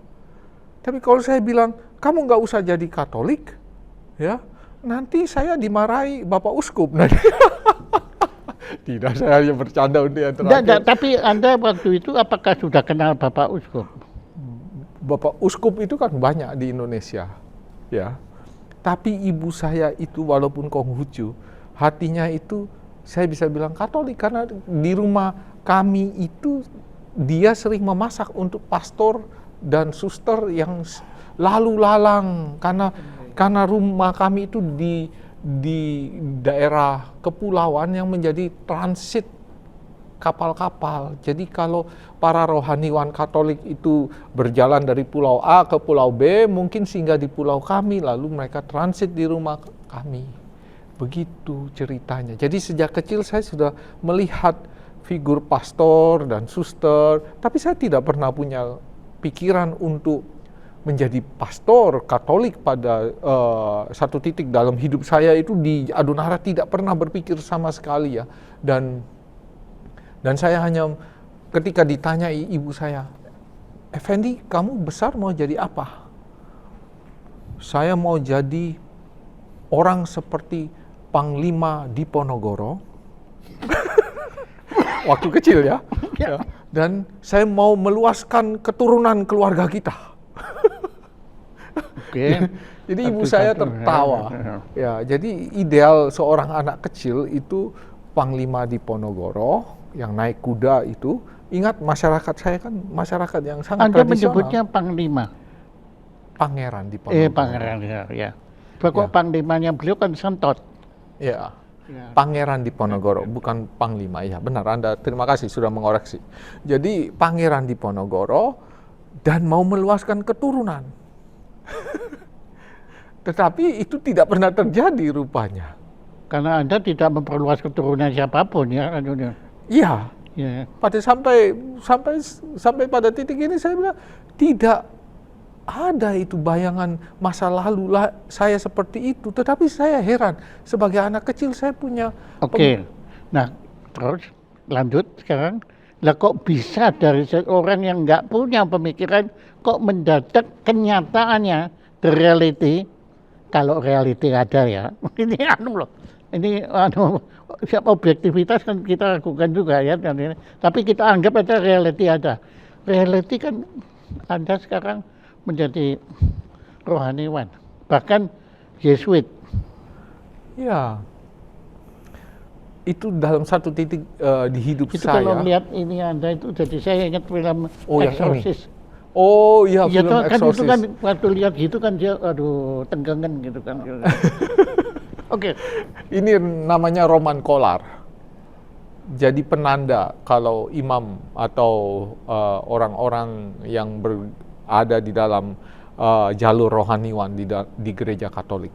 Tapi kalau saya bilang kamu nggak usah jadi Katolik, ya nanti saya dimarahi Bapak Uskup. Tidak, saya hanya bercanda untuk yang terakhir. Tapi Anda waktu itu apakah sudah kenal Bapak Uskup? Bapak Uskup itu kan banyak di Indonesia, ya. Tapi ibu saya itu walaupun Konghucu, hatinya itu saya bisa bilang Katolik, karena di rumah kami itu dia sering memasak untuk pastor dan suster yang lalu lalang, karena rumah kami itu di daerah kepulauan yang menjadi transit kapal-kapal. Jadi kalau para rohaniwan Katolik itu berjalan dari pulau A ke pulau B, mungkin singgah di pulau kami, lalu mereka transit di rumah kami. Begitu ceritanya. Jadi sejak kecil saya sudah melihat figur pastor dan suster, tapi saya tidak pernah punya pikiran untuk menjadi pastor Katolik pada satu titik dalam hidup saya itu di Adunara, tidak pernah berpikir sama sekali ya. Dan saya hanya ketika ditanya ibu saya, Effendi, kamu besar mau jadi apa? Saya mau jadi orang seperti Panglima Diponegoro. Waktu kecil ya. Ya. Dan saya mau meluaskan keturunan keluarga kita. Oke. Jadi ibu saya tertawa. Ya, jadi ideal seorang anak kecil itu Panglima Diponegoro yang naik kuda itu. Ingat masyarakat saya kan masyarakat yang sangat Anda tradisional. menyebutnya Panglima. Pangeran Diponegoro. Pangeran ya. Pokok panglimanya beliau kan Sentot. Ya. Ya. Pangeran Diponegoro, bukan Panglima. Ya, benar. Anda terima kasih sudah mengoreksi. Jadi Pangeran Diponegoro dan mau meluaskan keturunan. Tetapi itu tidak pernah terjadi rupanya. Karena Anda tidak memperluas keturunan siapapun ya. Iya. Ya. Pada sampai pada titik ini saya bilang tidak ada itu bayangan masa lalu saya seperti itu. Tetapi saya heran sebagai anak kecil saya punya. Oke. Nah, terus lanjut sekarang. Lah kok bisa dari seorang yang nggak punya pemikiran kok mendadak kenyataannya the reality, kalau reality ada ya. Ini loh. Ini objektivitas kan kita lakukan juga ya. Tapi kita anggap aja reality ada. Reality kan Anda sekarang menjadi rohaniwan, bahkan Yesuit. Ya, itu dalam satu titik di hidup Itu saya. kalau lihat ini Anda itu, jadi saya ingat film Exorcist. Oh iya, Ya, film kan Exorcist. itu kan waktu lihat gitu kan dia, aduh, tenggangan gitu kan. Oke. Ini namanya Roman Kolar. Jadi penanda kalau imam atau orang-orang yang ada di dalam jalur rohaniwan di gereja Katolik.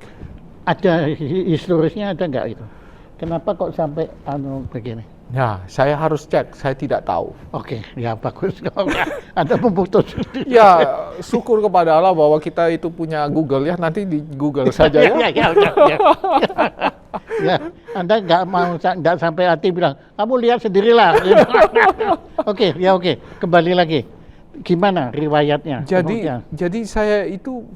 Ada historisnya, ada nggak itu? Kenapa kok sampai begini? Ya, saya harus cek, saya tidak tahu. Oke, ya bagus. Ada memutus. Ya, syukur kepada Allah bahwa kita itu punya Google ya, nanti di Google saja ya. Ya, Anda nggak sampai hati bilang, kamu lihat sendirilah. Oke, kembali lagi. Gimana riwayatnya? Jadi saya itu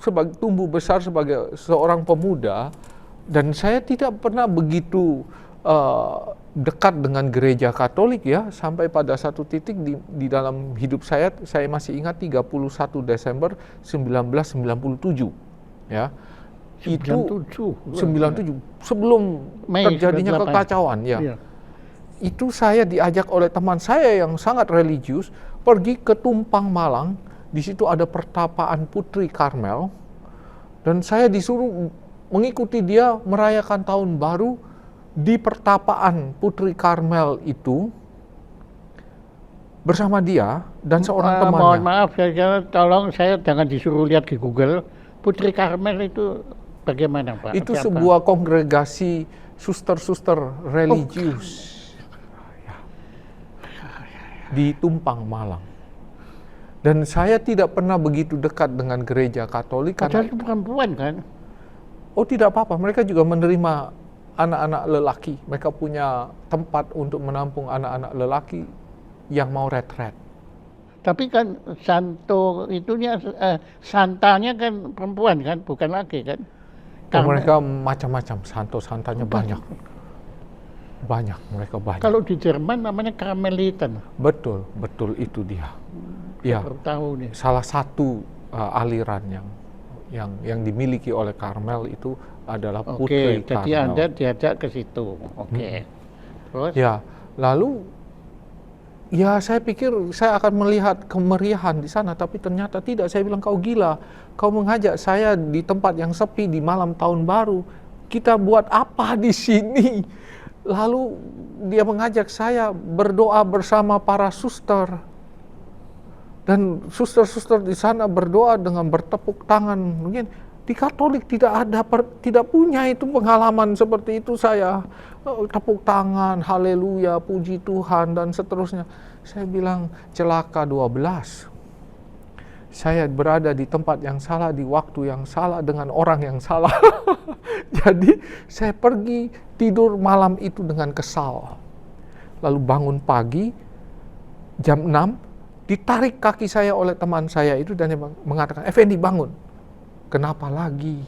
tumbuh besar sebagai seorang pemuda dan saya tidak pernah begitu dekat dengan gereja Katolik ya, sampai pada satu titik di dalam hidup saya masih ingat 31 Desember 1997 ya. 97 sebelum Mei terjadinya 98. kekacauan ya. Iya. Itu saya diajak oleh teman saya yang sangat religius pergi ke Tumpang Malang. Di situ ada pertapaan Putri Karmel dan saya disuruh mengikuti dia merayakan tahun baru di pertapaan Putri Karmel itu bersama dia dan seorang temannya. Mohon maaf, tolong saya jangan disuruh lihat di Google. Putri Karmel itu bagaimana, Pak? Itu sebuah kongregasi suster-suster religius di Tumpang Malang. Dan saya tidak pernah begitu dekat dengan gereja Katolik. Padahal itu perempuan kan? Oh tidak apa-apa, mereka juga menerima anak-anak lelaki. Mereka punya tempat untuk menampung anak-anak lelaki yang mau retret. Tapi kan santanya kan perempuan kan, bukan laki kan? Mereka macam-macam, santanya banyak. Mereka banyak. Kalau di Jerman namanya Karmeliten. Betul itu dia. Ya, tahu nih. salah satu aliran yang dimiliki oleh Karmel itu adalah Putri Karmel. Jadi Anda diajak ke situ. Oke. Terus? Ya, lalu ya saya pikir saya akan melihat kemeriahan di sana, tapi ternyata tidak. Saya bilang, kau gila, kau mengajak saya di tempat yang sepi di malam tahun baru. Kita buat apa di sini? Lalu dia mengajak saya berdoa bersama para suster. Dan suster-suster di sana berdoa dengan bertepuk tangan. Mungkin di Katolik tidak punya itu pengalaman seperti itu saya. Tepuk tangan, haleluya, puji Tuhan dan seterusnya. Saya bilang celaka 12. Saya berada di tempat yang salah, di waktu yang salah, dengan orang yang salah. Jadi saya pergi tidur malam itu dengan kesal. Lalu bangun pagi jam 6, ditarik kaki saya oleh teman saya itu dan dia mengatakan, Effendi bangun. Kenapa lagi?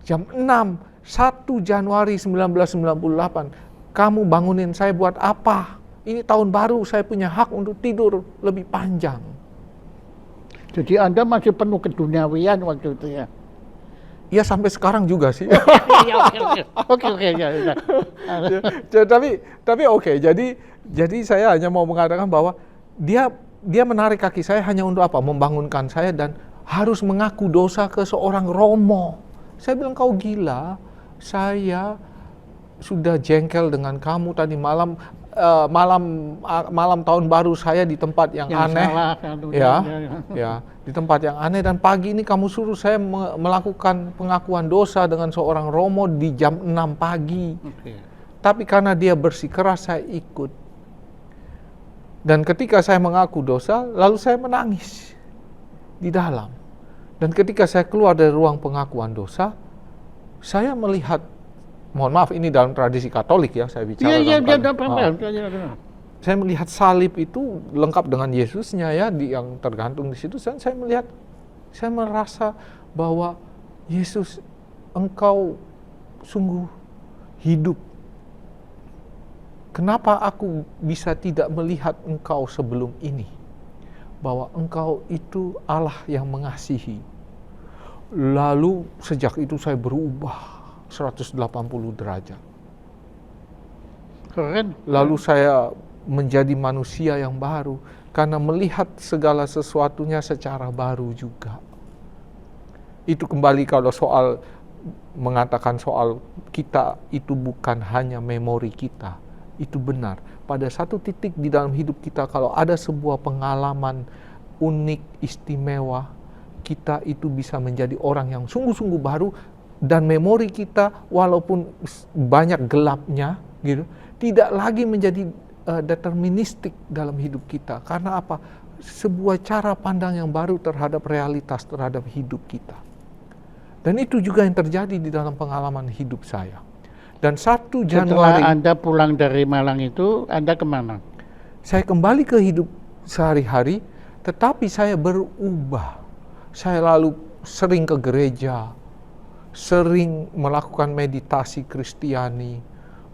Jam 6 1 Januari 1998, kamu bangunin saya buat apa? Ini tahun baru, saya punya hak untuk tidur lebih panjang. Jadi Anda masih penuh keduniawian waktu itu ya? Ya sampai sekarang juga sih. Iya, oke, ya. Ya, tapi oke. Jadi saya hanya mau mengatakan bahwa dia menarik kaki saya hanya untuk apa? Membangunkan saya dan harus mengaku dosa ke seorang romo. Saya bilang, kau gila. Saya sudah jengkel dengan kamu tadi malam. Malam tahun baru saya di tempat yang aneh, salah, ya, di tempat yang aneh, dan pagi ini kamu suruh saya melakukan pengakuan dosa dengan seorang romo di jam 6 pagi. Okay. Tapi karena dia bersikeras, saya ikut. Dan ketika saya mengaku dosa, lalu saya menangis di dalam. Dan ketika saya keluar dari ruang pengakuan dosa, saya melihat, mohon maaf, ini dalam tradisi Katolik ya, saya bicara. Saya melihat salib itu lengkap dengan Yesusnya ya, yang tergantung di situ. Saya merasa bahwa Yesus, engkau sungguh hidup. Kenapa aku bisa tidak melihat engkau sebelum ini? Bahwa engkau itu Allah yang mengasihi. Lalu sejak itu saya berubah 180 derajat. Keren. Lalu saya menjadi manusia yang baru karena melihat segala sesuatunya secara baru juga. Itu kembali kalau soal mengatakan soal kita itu bukan hanya memori kita. Itu benar. Pada satu titik di dalam hidup kita, kalau ada sebuah pengalaman unik, istimewa, kita itu bisa menjadi orang yang sungguh-sungguh baru. Dan memori kita walaupun banyak gelapnya gitu, tidak lagi menjadi deterministik dalam hidup kita. Karena apa? Sebuah cara pandang yang baru terhadap realitas, terhadap hidup kita. Dan itu juga yang terjadi di dalam pengalaman hidup saya. Dan 1 Januari... Setelah Anda pulang dari Malang itu, Anda kemana? Saya kembali ke hidup sehari-hari, tetapi saya berubah. Saya lalu sering ke gereja, sering melakukan meditasi Kristiani,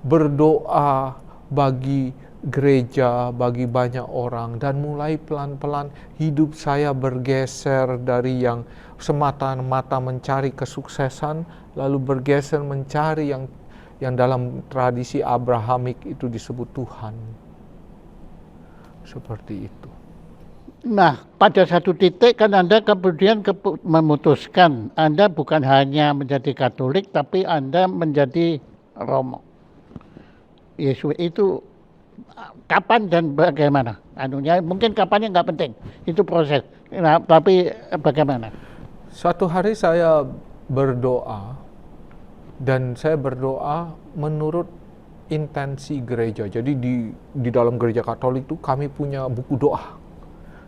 berdoa bagi gereja, bagi banyak orang, dan mulai pelan-pelan hidup saya bergeser dari yang semata-mata mencari kesuksesan, lalu bergeser mencari yang dalam tradisi Abrahamik itu disebut Tuhan. Seperti itu. Nah, pada satu titik kan Anda kemudian memutuskan Anda bukan hanya menjadi Katolik, tapi Anda menjadi Romo. Yesus itu kapan dan bagaimana? Anunya mungkin kapannya nggak penting, itu proses. Nah, tapi bagaimana? Suatu hari saya berdoa, dan saya berdoa menurut intensi gereja. Jadi di dalam gereja Katolik itu kami punya buku doa.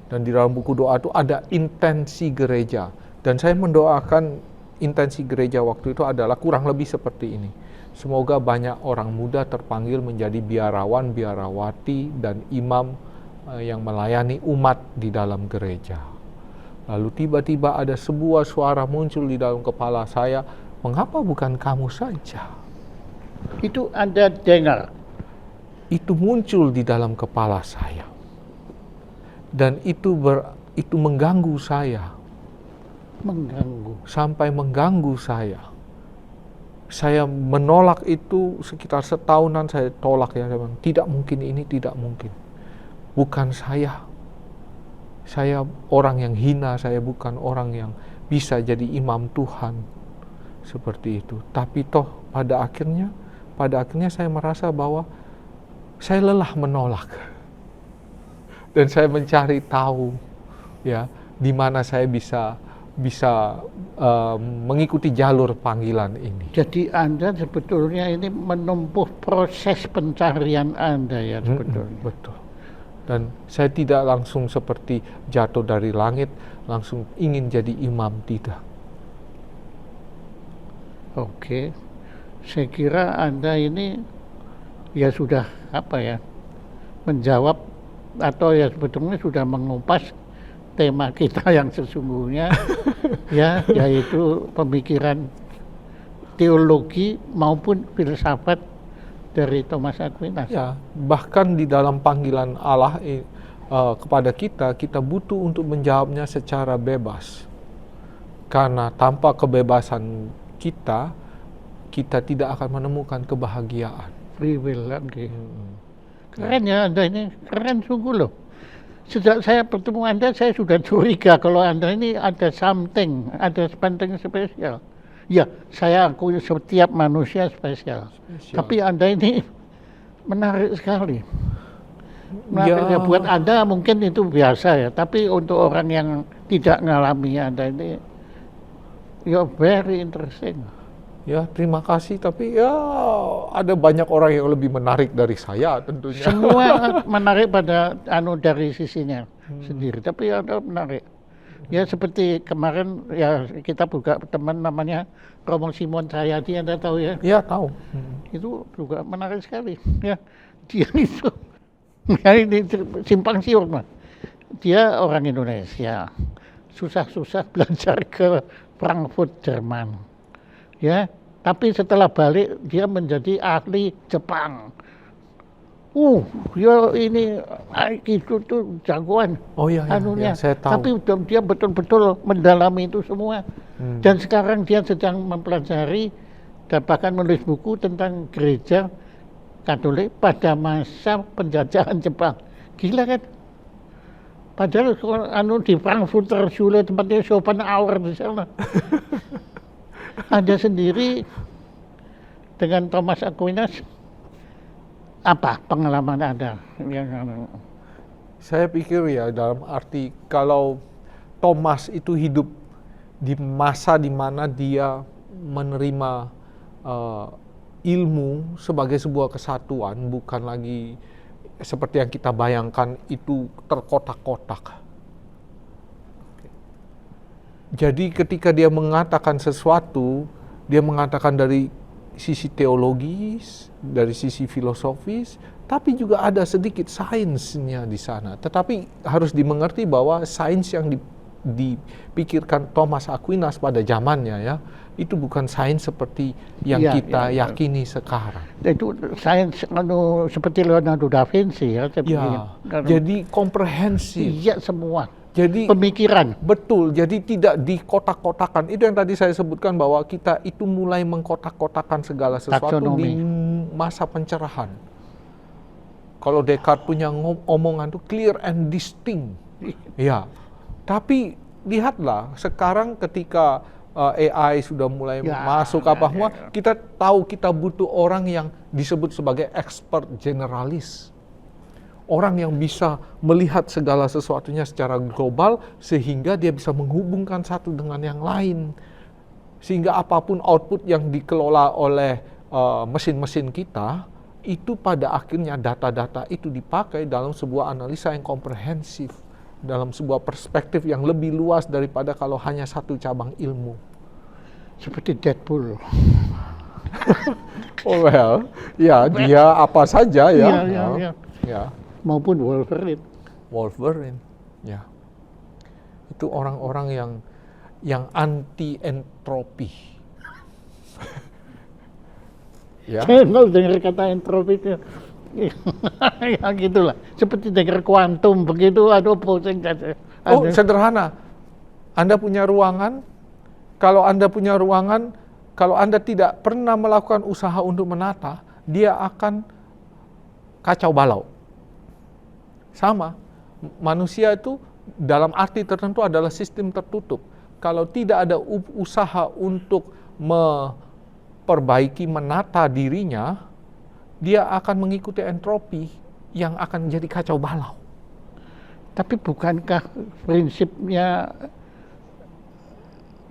Dan di dalam buku doa itu ada intensi gereja. Dan saya mendoakan intensi gereja waktu itu adalah kurang lebih seperti ini. Semoga banyak orang muda terpanggil menjadi biarawan, biarawati, dan imam yang melayani umat di dalam gereja. Lalu tiba-tiba ada sebuah suara muncul di dalam kepala saya, mengapa bukan kamu saja? Itu Anda dengar? Itu muncul di dalam kepala saya. Dan itu mengganggu saya. Mengganggu. Sampai mengganggu saya. Saya menolak itu sekitar setahunan, saya tolak ya. Saya bilang, tidak mungkin ini, tidak mungkin. Bukan saya. Saya orang yang hina, saya bukan orang yang bisa jadi imam Tuhan. Seperti itu. Tapi toh pada akhirnya saya merasa bahwa saya lelah menolak. Dan saya mencari tahu ya di mana saya bisa mengikuti jalur panggilan ini. Jadi Anda sebetulnya ini menempuh proses pencarian Anda ya sebetulnya. Betul. Dan saya tidak langsung seperti jatuh dari langit, langsung ingin jadi imam, tidak. Oke. Saya kira Anda ini ya sudah menjawab atau ya sebetulnya sudah mengupas tema kita yang sesungguhnya ya, yaitu pemikiran teologi maupun filsafat dari Thomas Aquinas. Ya, bahkan di dalam panggilan Allah kepada kita, kita butuh untuk menjawabnya secara bebas. Karena tanpa kebebasan kita tidak akan menemukan kebahagiaan. Free will lagi. Keren ya Anda ini, keren sungguh loh. Sejak saya bertemu Anda, saya sudah curiga kalau Anda ini ada something spesial. Ya, saya akui setiap manusia spesial. Tapi Anda ini menarik sekali. Menarik ya. Buat Anda mungkin itu biasa ya, tapi untuk orang yang tidak mengalami Anda ini, you're very interesting. Ya, terima kasih. Tapi ya ada banyak orang yang lebih menarik dari saya tentunya. Semua menarik pada dari sisinya sendiri. Tapi ada menarik. Ya seperti kemarin ya kita buka teman namanya Romo Simon Cahyadi, Anda tahu ya? Iya tahu. Itu juga menarik sekali. Ya dia itu, ya ini simpang siur mah. Dia orang Indonesia, susah-susah belajar ke Frankfurt Jerman. Ya, tapi setelah balik dia menjadi ahli Jepang. Ya ini itu tuh jagoan. Oh iya, anunya. saya tahu. Tapi dia betul-betul mendalami itu semua. Dan sekarang dia sedang mempelajari dan bahkan menulis buku tentang gereja Katolik pada masa penjajahan Jepang. Gila kan? Padahal di Frankfurter Schule tempatnya Schopenhauer di sana. Anda sendiri dengan Thomas Aquinas, apa pengalaman Anda? Saya pikir ya dalam arti kalau Thomas itu hidup di masa di mana dia menerima ilmu sebagai sebuah kesatuan, bukan lagi seperti yang kita bayangkan itu terkotak-kotak. Jadi ketika dia mengatakan sesuatu, dia mengatakan dari sisi teologis, dari sisi filosofis, tapi juga ada sedikit sainsnya di sana. Tetapi harus dimengerti bahwa sains yang dipikirkan Thomas Aquinas pada zamannya ya, itu bukan sains seperti yang kita yakini sekarang. Itu sains seperti Leonardo da Vinci ya. Jadi komprehensif. Iya semua. Jadi pemikiran. Betul, jadi tidak dikotak-kotakan. Itu yang tadi saya sebutkan bahwa kita itu mulai mengkotak-kotakan segala sesuatu di masa pencerahan. Kalau Descartes punya omongan itu clear and distinct. Ya. Tapi lihatlah sekarang ketika AI sudah mulai masuk kita tahu kita butuh orang yang disebut sebagai expert generalis. Orang yang bisa melihat segala sesuatunya secara global sehingga dia bisa menghubungkan satu dengan yang lain. Sehingga apapun output yang dikelola oleh mesin-mesin kita, itu pada akhirnya data-data itu dipakai dalam sebuah analisa yang komprehensif, dalam sebuah perspektif yang lebih luas daripada kalau hanya satu cabang ilmu. Seperti Deadpool. Oh well, ya dia apa saja ya. Ya. Maupun Wolverine, ya. Itu orang-orang yang anti entropi. Ya. Saya mau dengar kata entropi itu. Ya gitulah. Seperti dengar kuantum begitu, aduh pusing saja. Oh, sederhana. Anda punya ruangan, kalau Anda tidak pernah melakukan usaha untuk menata, dia akan kacau balau. Sama, manusia itu dalam arti tertentu adalah sistem tertutup. Kalau tidak ada usaha untuk memperbaiki, menata dirinya, dia akan mengikuti entropi yang akan jadi kacau balau. Tapi bukankah prinsipnya,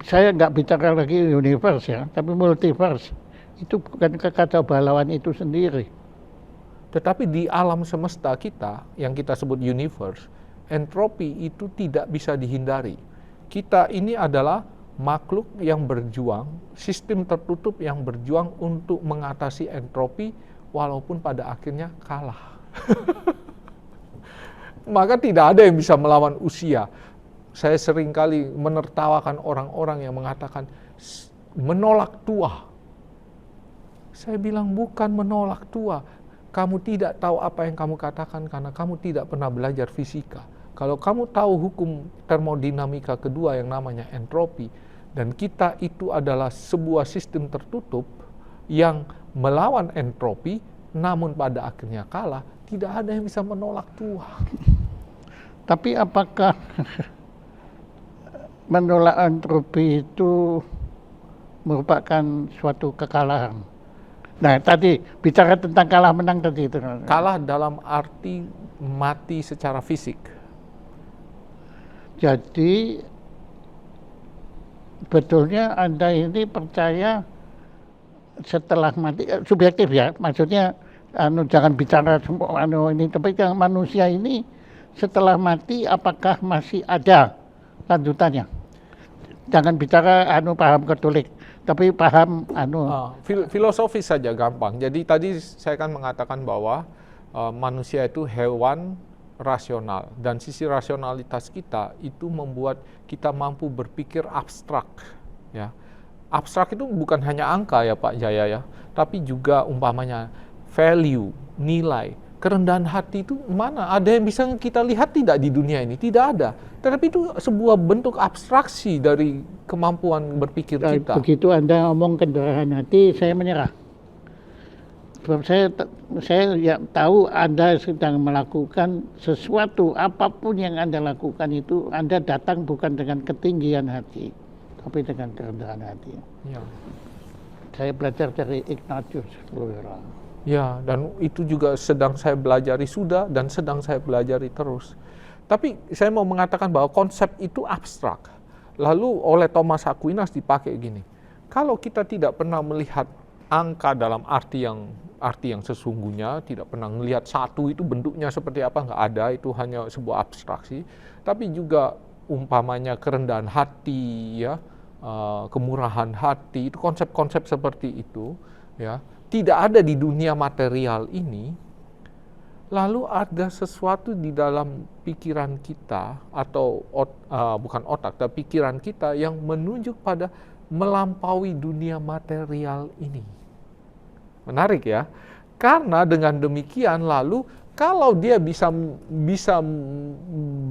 saya nggak bicara lagi universe ya, tapi multiverse, itu bukankah kacau balauan itu sendiri? Tetapi di alam semesta kita, yang kita sebut universe, entropi itu tidak bisa dihindari. Kita ini adalah makhluk yang berjuang, sistem tertutup yang berjuang untuk mengatasi entropi, walaupun pada akhirnya kalah. Maka tidak ada yang bisa melawan usia. Saya seringkali menertawakan orang-orang yang mengatakan menolak tua. Saya bilang bukan menolak Tua. Kamu tidak tahu apa yang kamu katakan karena kamu tidak pernah belajar fisika. Kalau kamu tahu hukum termodinamika kedua yang namanya entropi, dan kita itu adalah sebuah sistem tertutup yang melawan entropi, namun pada akhirnya kalah, tidak ada yang bisa menolak Tua. Tapi apakah menolak entropi itu merupakan suatu kekalahan? Nah, tadi bicara tentang kalah menang tadi itu. Kalah dalam arti mati secara fisik. Jadi betulnya Anda ini percaya setelah mati, subjektif ya, maksudnya jangan bicara semua ini, tapi yang manusia ini setelah mati apakah masih ada lanjutannya? Jangan bicara paham Katolik, tapi paham filosofis saja gampang. Jadi tadi saya kan mengatakan bahwa manusia itu hewan rasional, dan sisi rasionalitas kita itu membuat kita mampu berpikir abstrak, ya. Abstrak itu bukan hanya angka ya Pak Jaya ya, tapi juga umpamanya value, nilai, kerendahan hati itu mana? Ada yang bisa kita lihat tidak di dunia ini? Tidak ada. Tetapi itu sebuah bentuk abstraksi dari kemampuan berpikir kita. Begitu Anda ngomong kerendahan hati, saya menyerah. Sebab saya ya, tahu Anda sedang melakukan sesuatu, apapun yang Anda lakukan itu, Anda datang bukan dengan ketinggian hati, tapi dengan kerendahan hati. Ya. Saya belajar dari Ignatius Loyola. Ya, dan itu juga sedang saya belajari sudah dan sedang saya pelajari terus. Tapi saya mau mengatakan bahwa konsep itu abstrak. Lalu oleh Thomas Aquinas dipakai gini. Kalau kita tidak pernah melihat angka dalam arti yang sesungguhnya, tidak pernah melihat satu itu bentuknya seperti apa, nggak ada, itu hanya sebuah abstraksi. Tapi juga umpamanya kerendahan hati, ya, kemurahan hati, itu konsep-konsep seperti itu, ya, tidak ada di dunia material ini. Lalu ada sesuatu di dalam pikiran kita, atau bukan otak, tapi pikiran kita yang menunjuk pada melampaui dunia material ini. Menarik ya, karena dengan demikian lalu kalau dia bisa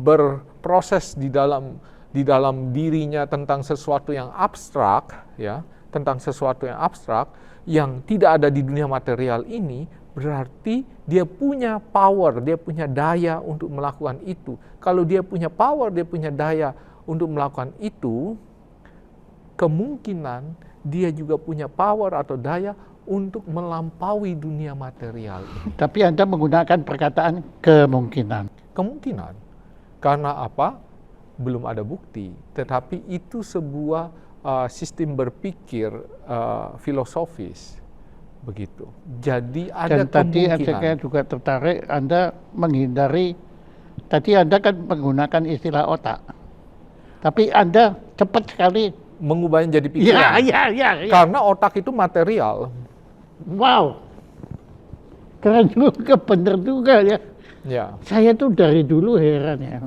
berproses di dalam dirinya tentang sesuatu yang abstrak, ya, tentang sesuatu yang abstrak yang tidak ada di dunia material ini, berarti dia punya power, dia punya daya untuk melakukan itu. Kalau dia punya power, dia punya daya untuk melakukan itu, kemungkinan dia juga punya power atau daya untuk melampaui dunia material ini. Tapi Anda menggunakan perkataan kemungkinan. Kemungkinan. Karena apa? Belum ada bukti. Tetapi itu sebuah sistem berpikir filosofis. Begitu. Jadi ada dan tadi kemungkinan. saya juga tertarik Anda menghindari, tadi Anda kan menggunakan istilah otak, tapi Anda cepat sekali mengubahnya jadi pikiran. Ya. Karena otak itu material. Wow, keren juga, bener juga ya. Ya. Saya tuh dari dulu heran ya.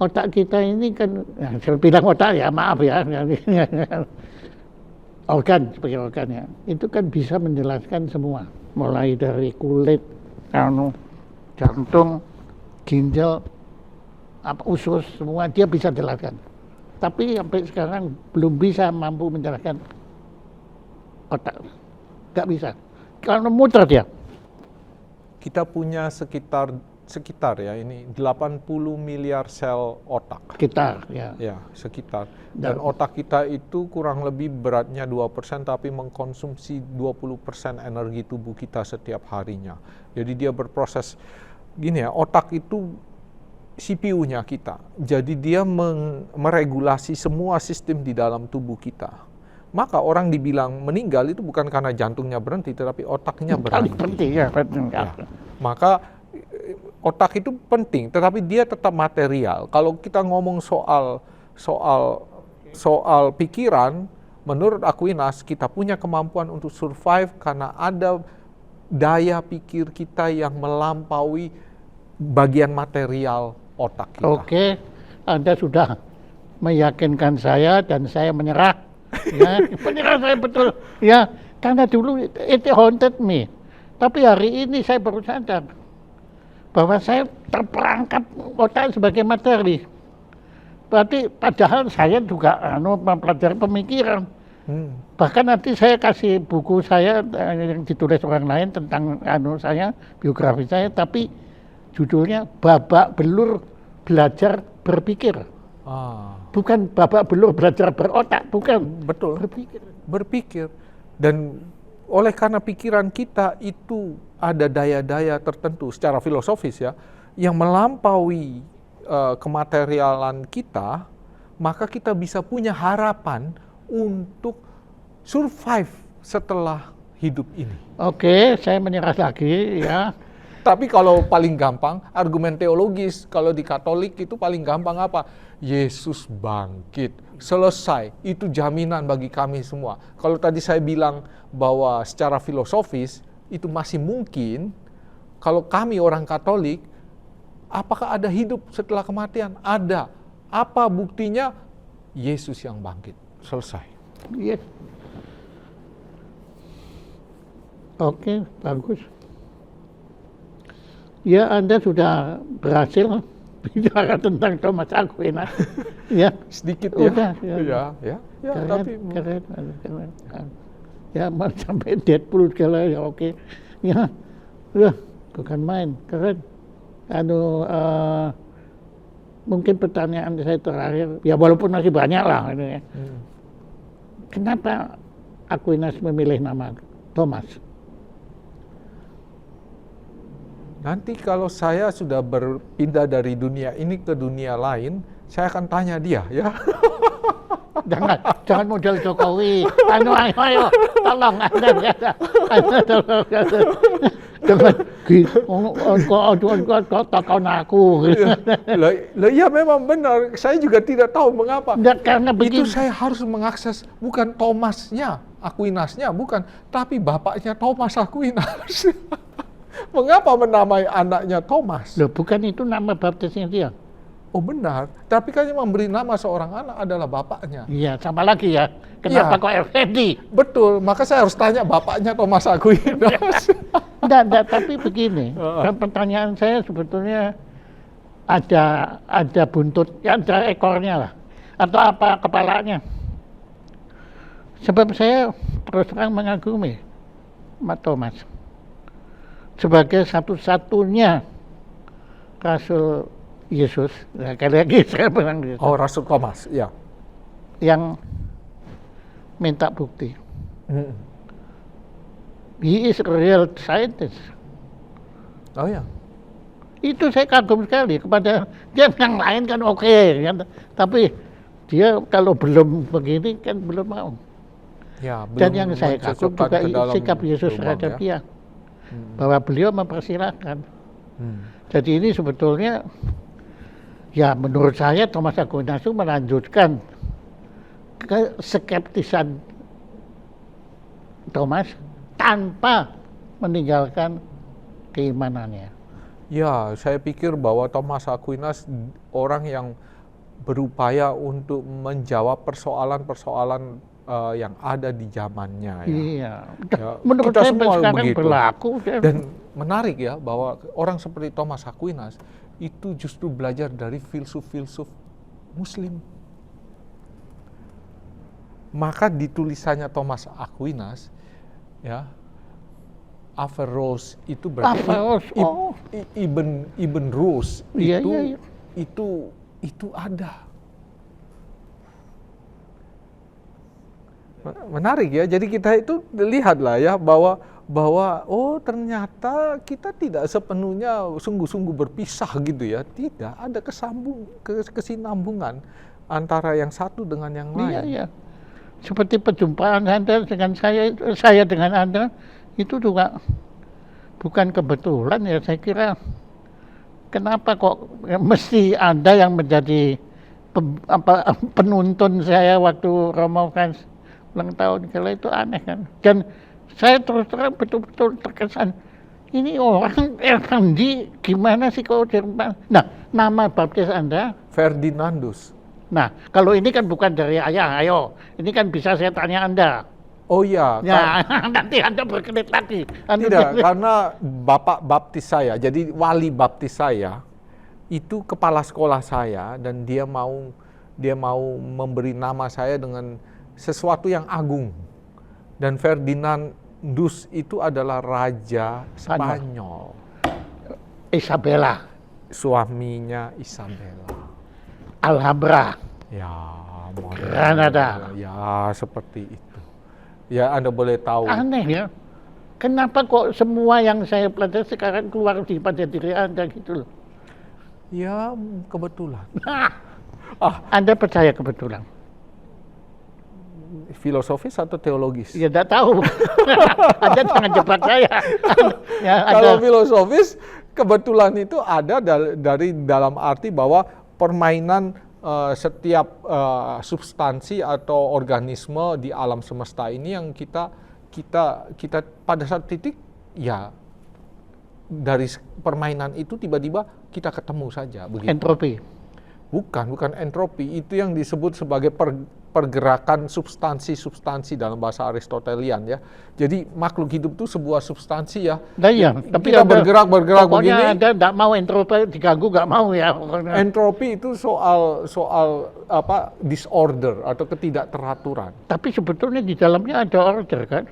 Otak kita ini kan, saya bilang otak ya, maaf ya. Organ, sebagai organ ya, itu kan bisa menjelaskan semua, mulai dari kulit, jantung, ginjal, usus, semua dia bisa jelaskan. Tapi sampai sekarang belum bisa mampu menjelaskan otak, nggak bisa, karena muter dia. Kita punya sekitar ya ini 80 miliar sel otak. Sekitar ya. Ya, sekitar. Dan otak kita itu kurang lebih beratnya 2%, tapi mengkonsumsi 20% energi tubuh kita setiap harinya. Jadi dia berproses gini ya, otak itu CPU-nya kita. Jadi dia meregulasi semua sistem di dalam tubuh kita. Maka orang dibilang meninggal itu bukan karena jantungnya berhenti, tetapi otaknya berhenti. Penting ya. Maka otak itu penting, tetapi dia tetap material. Kalau kita ngomong soal pikiran, menurut Aquinas kita punya kemampuan untuk survive karena ada daya pikir kita yang melampaui bagian material otak kita. Oke, Anda sudah meyakinkan saya dan saya menyerah. Ya, menyerah saya betul. Ya, Karena dulu it haunted me. Tapi hari ini saya baru sadar bahwa saya terperangkap otak sebagai materi. Berarti padahal saya juga mempelajari pemikiran. Bahkan nanti saya kasih buku saya yang ditulis orang lain tentang saya, biografi saya, tapi judulnya Babak Belur Belajar Berpikir. Bukan babak belur belajar berotak, bukan. Betul. Berpikir. Berpikir. Dan oleh karena pikiran kita itu ada daya-daya tertentu secara filosofis ya, yang melampaui kematerialan kita, maka kita bisa punya harapan untuk survive setelah hidup ini. Oke, saya menyerah lagi ya. Tapi kalau paling gampang, argumen teologis, kalau di Katolik itu paling gampang apa? Yesus bangkit, selesai. Itu jaminan bagi kami semua. Kalau tadi saya bilang bahwa secara filosofis, itu masih mungkin, kalau kami orang Katolik, apakah ada hidup setelah kematian? Ada. Apa buktinya? Yesus yang bangkit, selesai. Yes. Oke, bagus. Ya, Anda sudah berhasil bicara tentang Thomas Aquinas. Ya, Sedikit udah, ya. Ya, keren, tapi keren. Ya, mau sampai Deadpool segala ya oke. Ya, bukan main, keren. Mungkin pertanyaan saya terakhir, ya walaupun masih banyak lah. Ya. Kenapa Aquinas memilih nama Thomas? Nanti kalau saya sudah berpindah dari dunia ini ke dunia lain, saya akan tanya dia ya. Jangan model Jokowi. Ayo, tolong Anda tolong. Jangan kau takon aku. Lah iya memang benar. Saya juga tidak tahu mengapa. Karena Itu saya harus mengakses bukan Thomasnya, Aquinasnya, bukan, tapi bapaknya Thomas Aquinas. Mengapa menamai anaknya Thomas? Loh, bukan itu nama baptisnya dia. Oh benar, tapi kan yang memberi nama seorang anak adalah bapaknya. Iya, sama lagi ya. Kenapa kok Effendi? Betul, maka saya harus tanya bapaknya Thomas Aquinas. Enggak, tapi begini. Kan pertanyaan saya sebetulnya ada buntut, ya ada ekornya lah. Atau apa kepalanya. Sebab saya terus terang mengagumi Thomas sebagai satu-satunya Rasul Yesus, kali lagi saya bilang Yesus, Rasul Thomas, ya, yang minta bukti. He is a real scientist. Oh ya. Itu saya kagum sekali kepada dia. Yang lain kan oke, kan? Tapi dia kalau belum begini kan belum mau. Ya, belum. Dan yang saya kagum juga sikap Yesus terhadap dia. Bahwa beliau mempersilahkan. Jadi ini sebetulnya, ya menurut saya Thomas Aquinas itu melanjutkan skeptisan Thomas tanpa meninggalkan keimanannya. Ya, saya pikir bahwa Thomas Aquinas orang yang berupaya untuk menjawab persoalan-persoalan yang ada di zamannya. Iya, ya, menurut kita saya semua sekarang begitu. berlaku. Dan menarik ya bahwa orang seperti Thomas Aquinas itu justru belajar dari filsuf-filsuf Muslim. Maka di tulisannya Thomas Aquinas, ya, Averroes itu berarti Ibn Rus itu ada. Menarik ya, jadi kita itu lihatlah ya bahwa oh ternyata kita tidak sepenuhnya sungguh-sungguh berpisah gitu ya, tidak, ada kesinambungan antara yang satu dengan yang lain. Iya. Seperti perjumpaan Anda dengan saya dengan Anda itu juga bukan kebetulan ya, saya kira. Kenapa kok mesti Anda yang menjadi penuntun saya waktu Romo Franz ulang tahun, kalau itu aneh kan. Dan saya terus terang betul-betul terkesan, ini orang Effendi gimana sih kok Jerman. Nah, nama baptis Anda? Ferdinandus. Nah, kalau ini kan bukan dari ayah, ayo. Ini kan bisa saya tanya Anda. Oh ya, Ya, nanti Anda berkelit lagi. tidak, karena bapak baptis saya, jadi wali baptis saya itu kepala sekolah saya dan dia mau memberi nama saya dengan sesuatu yang agung. Dan Ferdinandus itu adalah raja Spanyol. Isabella, Suaminya Isabella. Alhambra, Ya, Granada. ya seperti itu. Ya, Anda boleh tahu. Aneh ya. Kenapa kok semua yang saya pelajari sekarang keluar pada diri Anda gitu loh. Ya, kebetulan. Anda percaya kebetulan? Filosofis atau teologis? Ya tidak tahu. Anda jangan jebak saya. Ya, Kalau filosofis, kebetulan itu ada dari dalam arti bahwa permainan setiap substansi atau organisme di alam semesta ini yang kita pada satu titik ya dari permainan itu tiba-tiba kita ketemu saja begitu. entropi. Bukan entropi, itu yang disebut sebagai pergerakan substansi dalam bahasa Aristotelian ya. Jadi makhluk hidup itu sebuah substansi ya. Nah, iya, tapi kita Anda, bergerak pokoknya begini. Anda tidak mau entropi diganggu, nggak mau ya. Entropi itu soal apa disorder atau ketidakteraturan. Tapi sebetulnya di dalamnya ada order kan?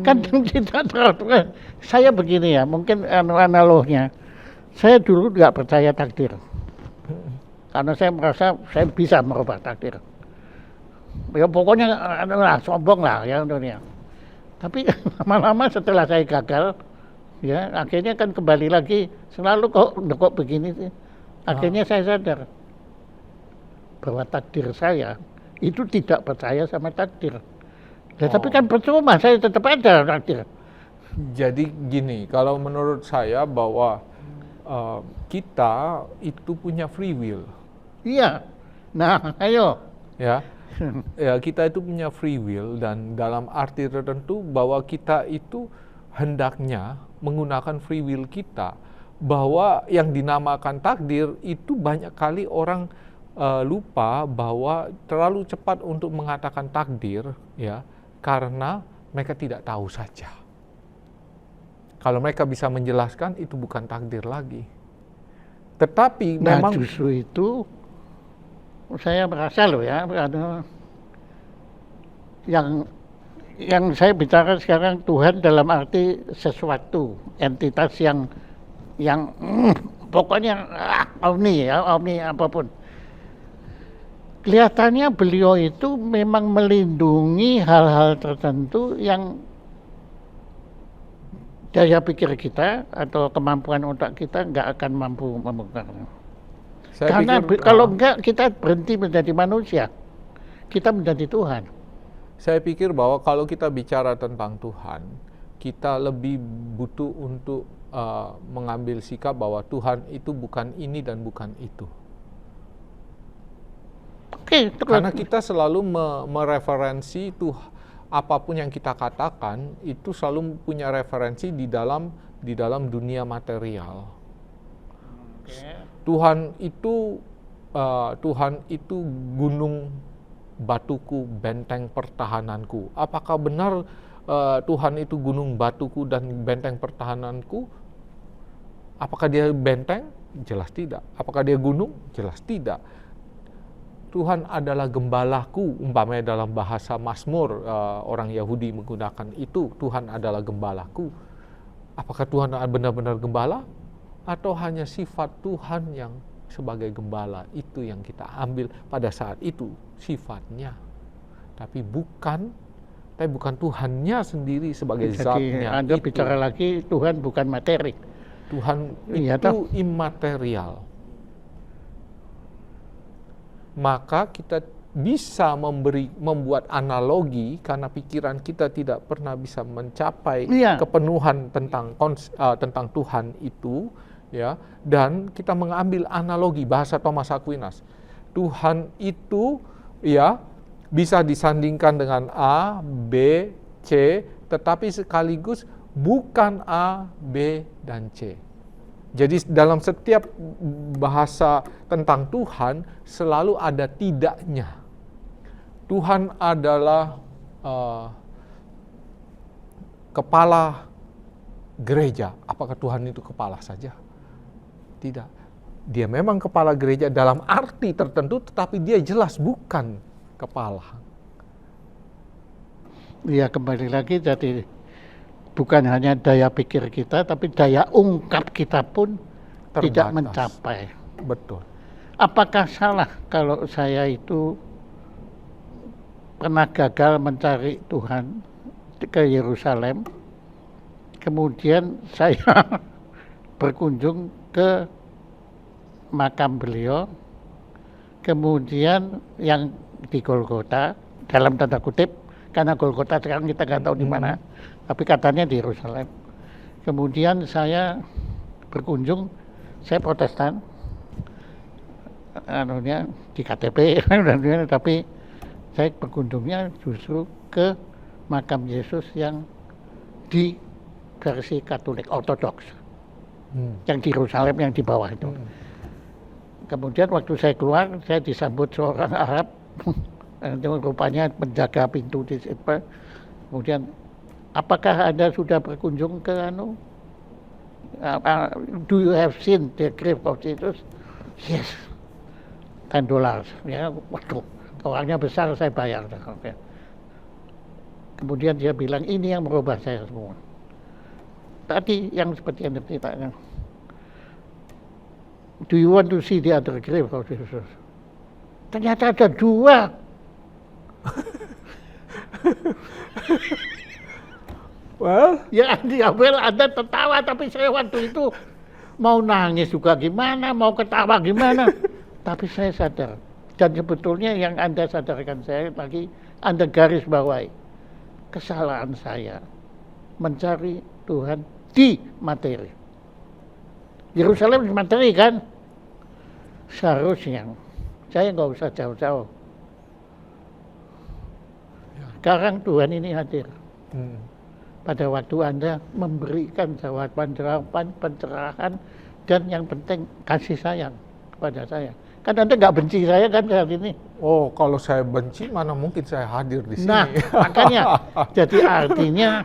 Kan tidak teraturan. Saya begini ya, mungkin analognya. Saya dulu nggak percaya takdir. Karena saya merasa saya bisa merubah takdir. Ya pokoknya sombong lah ya dunia. Tapi lama-lama setelah saya gagal, ya akhirnya kan kembali lagi selalu kok begini sih. Akhirnya saya sadar bahwa takdir saya itu tidak percaya sama takdir. Ya, tapi kan percuma, saya tetap ada takdir. Jadi gini, kalau menurut saya bahwa kita itu punya free will. Iya. Nah, ayo. Ya, kita itu punya free will dan dalam arti tertentu bahwa kita itu hendaknya menggunakan free will kita. Bahwa yang dinamakan takdir itu banyak kali orang lupa bahwa terlalu cepat untuk mengatakan takdir ya karena mereka tidak tahu saja. Kalau mereka bisa menjelaskan, itu bukan takdir lagi. Tetapi memang justru itu saya merasa loh ya, yang saya bicara sekarang Tuhan dalam arti sesuatu, entitas yang pokoknya omni apapun. Kelihatannya beliau itu memang melindungi hal-hal tertentu yang daya pikir kita atau kemampuan otak kita nggak akan mampu membongkarnya. Karena kalau enggak kita berhenti menjadi manusia, kita menjadi Tuhan. Saya pikir bahwa kalau kita bicara tentang Tuhan, kita lebih butuh untuk mengambil sikap bahwa Tuhan itu bukan ini dan bukan itu. Oke, karena kita selalu mereferensi Tuhan. Apapun yang kita katakan itu selalu punya referensi di dalam dunia material. Tuhan itu gunung batuku, benteng pertahananku. Apakah benar Tuhan itu gunung batuku dan benteng pertahananku? Apakah dia benteng? Jelas tidak. Apakah dia gunung? Jelas tidak. Tuhan adalah gembalaku, umpamanya dalam bahasa Mazmur orang Yahudi menggunakan itu, Tuhan adalah gembalaku. Apakah Tuhan benar-benar gembala? Atau hanya sifat Tuhan yang sebagai gembala, itu yang kita ambil pada saat itu, sifatnya. Tapi bukan Tuhannya sendiri sebagai zatnya. Anda bicara lagi, Tuhan bukan materi. Tuhan itu imaterial. Maka kita bisa membuat analogi karena pikiran kita tidak pernah bisa mencapai kepenuhan tentang Tuhan itu, ya. Dan kita mengambil analogi bahasa Thomas Aquinas. Tuhan itu ya bisa disandingkan dengan A, B, C, tetapi sekaligus bukan A, B, dan C. Jadi dalam setiap bahasa tentang Tuhan selalu ada tidaknya. Tuhan adalah kepala gereja. Apakah Tuhan itu kepala saja? Tidak. Dia memang kepala gereja dalam arti tertentu, tetapi dia jelas bukan kepala. Ya kembali lagi, jadi bukan hanya daya pikir kita, tapi daya ungkap kita pun tidak Terbatas. mencapai. Betul. Apakah salah kalau saya itu pernah gagal mencari Tuhan ke Yerusalem, kemudian saya berkunjung ke makam beliau, kemudian yang di Golgota, dalam tanda kutip, karena Golgota sekarang kita nggak tahu di mana, tapi katanya di Yerusalem. Kemudian saya berkunjung, saya Protestan, anunya di KTP, tapi saya berkunjungnya justru ke makam Yesus yang di versi Katolik Ortodoks, yang di Yerusalem yang di bawah itu. Kemudian waktu saya keluar, saya disambut seorang Arab, rupanya menjaga pintu di situ. Kemudian, apakah Anda sudah berkunjung ke do you have seen the grave of Jesus? Yes, $10. Ya, waduh, orangnya besar, saya bayar. Kemudian dia bilang, ini yang merubah saya semua. Tadi yang seperti yang diceritakan. Do you want to see the other grave of Jesus? Ternyata ada 2. Well, Ya diambil, Anda tertawa, tapi saya waktu itu mau nangis juga gimana, mau ketawa gimana. Tapi saya sadar. Dan sebetulnya yang Anda sadarkan saya lagi, Anda garis bawahi. Kesalahan saya mencari Tuhan di materi. Yerusalem di materi kan? Seharusnya saya nggak usah jauh-jauh. Sekarang Tuhan ini hadir. Pada waktu Anda memberikan jawaban-jawaban, pencerahan, dan yang penting kasih sayang kepada saya. Kan Anda nggak benci saya kan saat ini. oh kalau saya benci, mana mungkin saya hadir di sini. Nah, makanya, jadi artinya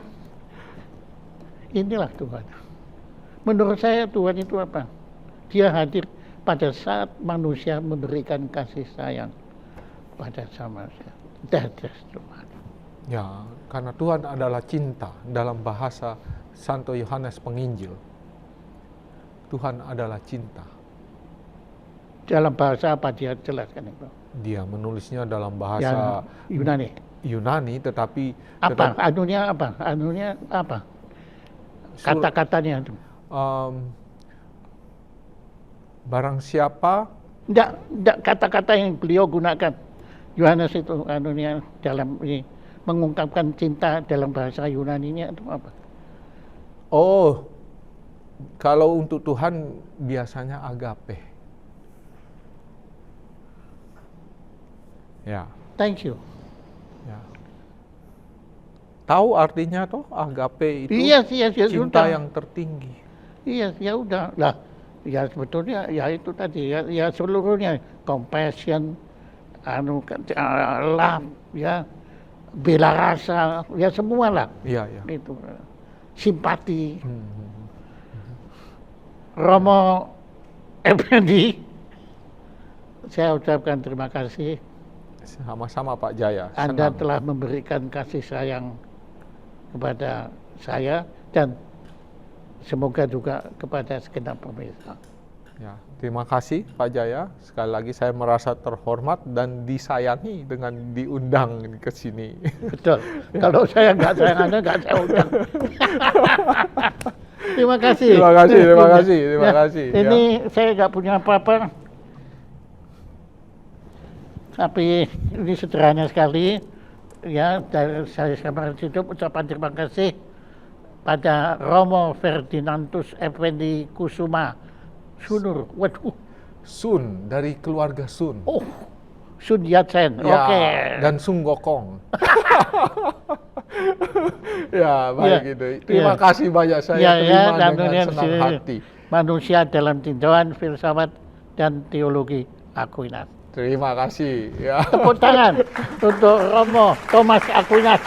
inilah Tuhan. Menurut saya Tuhan itu apa? Dia hadir pada saat manusia memberikan kasih sayang pada manusia. That's Tuhan. Ya, karena Tuhan adalah cinta dalam bahasa Santo Yohanes Penginjil. Tuhan adalah cinta. Dalam bahasa apa dia jelaskan itu? Dia menulisnya dalam Yang bahasa Yunani. tetapi Apa? Anunya apa? Anunya apa? Kata-katanya itu. Barang siapa Enggak kata-kata yang beliau gunakan. Yohanes itu anunya dalam ini, mengungkapkan cinta dalam bahasa Yunaninya itu apa? Oh, kalau untuk Tuhan biasanya agape. Ya, Thank you. ya. Tahu artinya toh agape itu Iya, cinta sudah. yang tertinggi. Iya, ya udah. Lah, ya sebetulnya ya itu tadi ya seluruhnya compassion, love, ya bela rasa, ya semua lah. Iya, ya. Itu simpati. Romo Effendi, saya ucapkan terima kasih. Sama-sama Pak Jaya. Anda Senang. telah memberikan kasih sayang kepada saya dan semoga juga kepada segenap pemirsa. Ya, terima kasih Pak Jaya. Sekali lagi saya merasa terhormat dan disayangi dengan diundang ke sini. Betul. Kalau saya nggak sayang Anda, nggak saya undang. Terima kasih. Terima kasih. Ini saya nggak punya apa-apa. Tapi ini sederhana sekali. Ya, dari saya sama hidup ucapan terima kasih pada Romo Ferdinandus Effendi Kusuma Sunur. Waduh. Sun dari keluarga Sun. Oh, Sun Yat-sen. Ya, Oke. dan Sun Gokong. Ya, baik Ya, gitu. Terima kasih banyak, saya Ya, terima dan dengan senang hati. manusia dalam tinjauan filsafat dan teologi Aquinas. Terima kasih. Ya. Tepuk tangan untuk Romo Thomas Aquinas.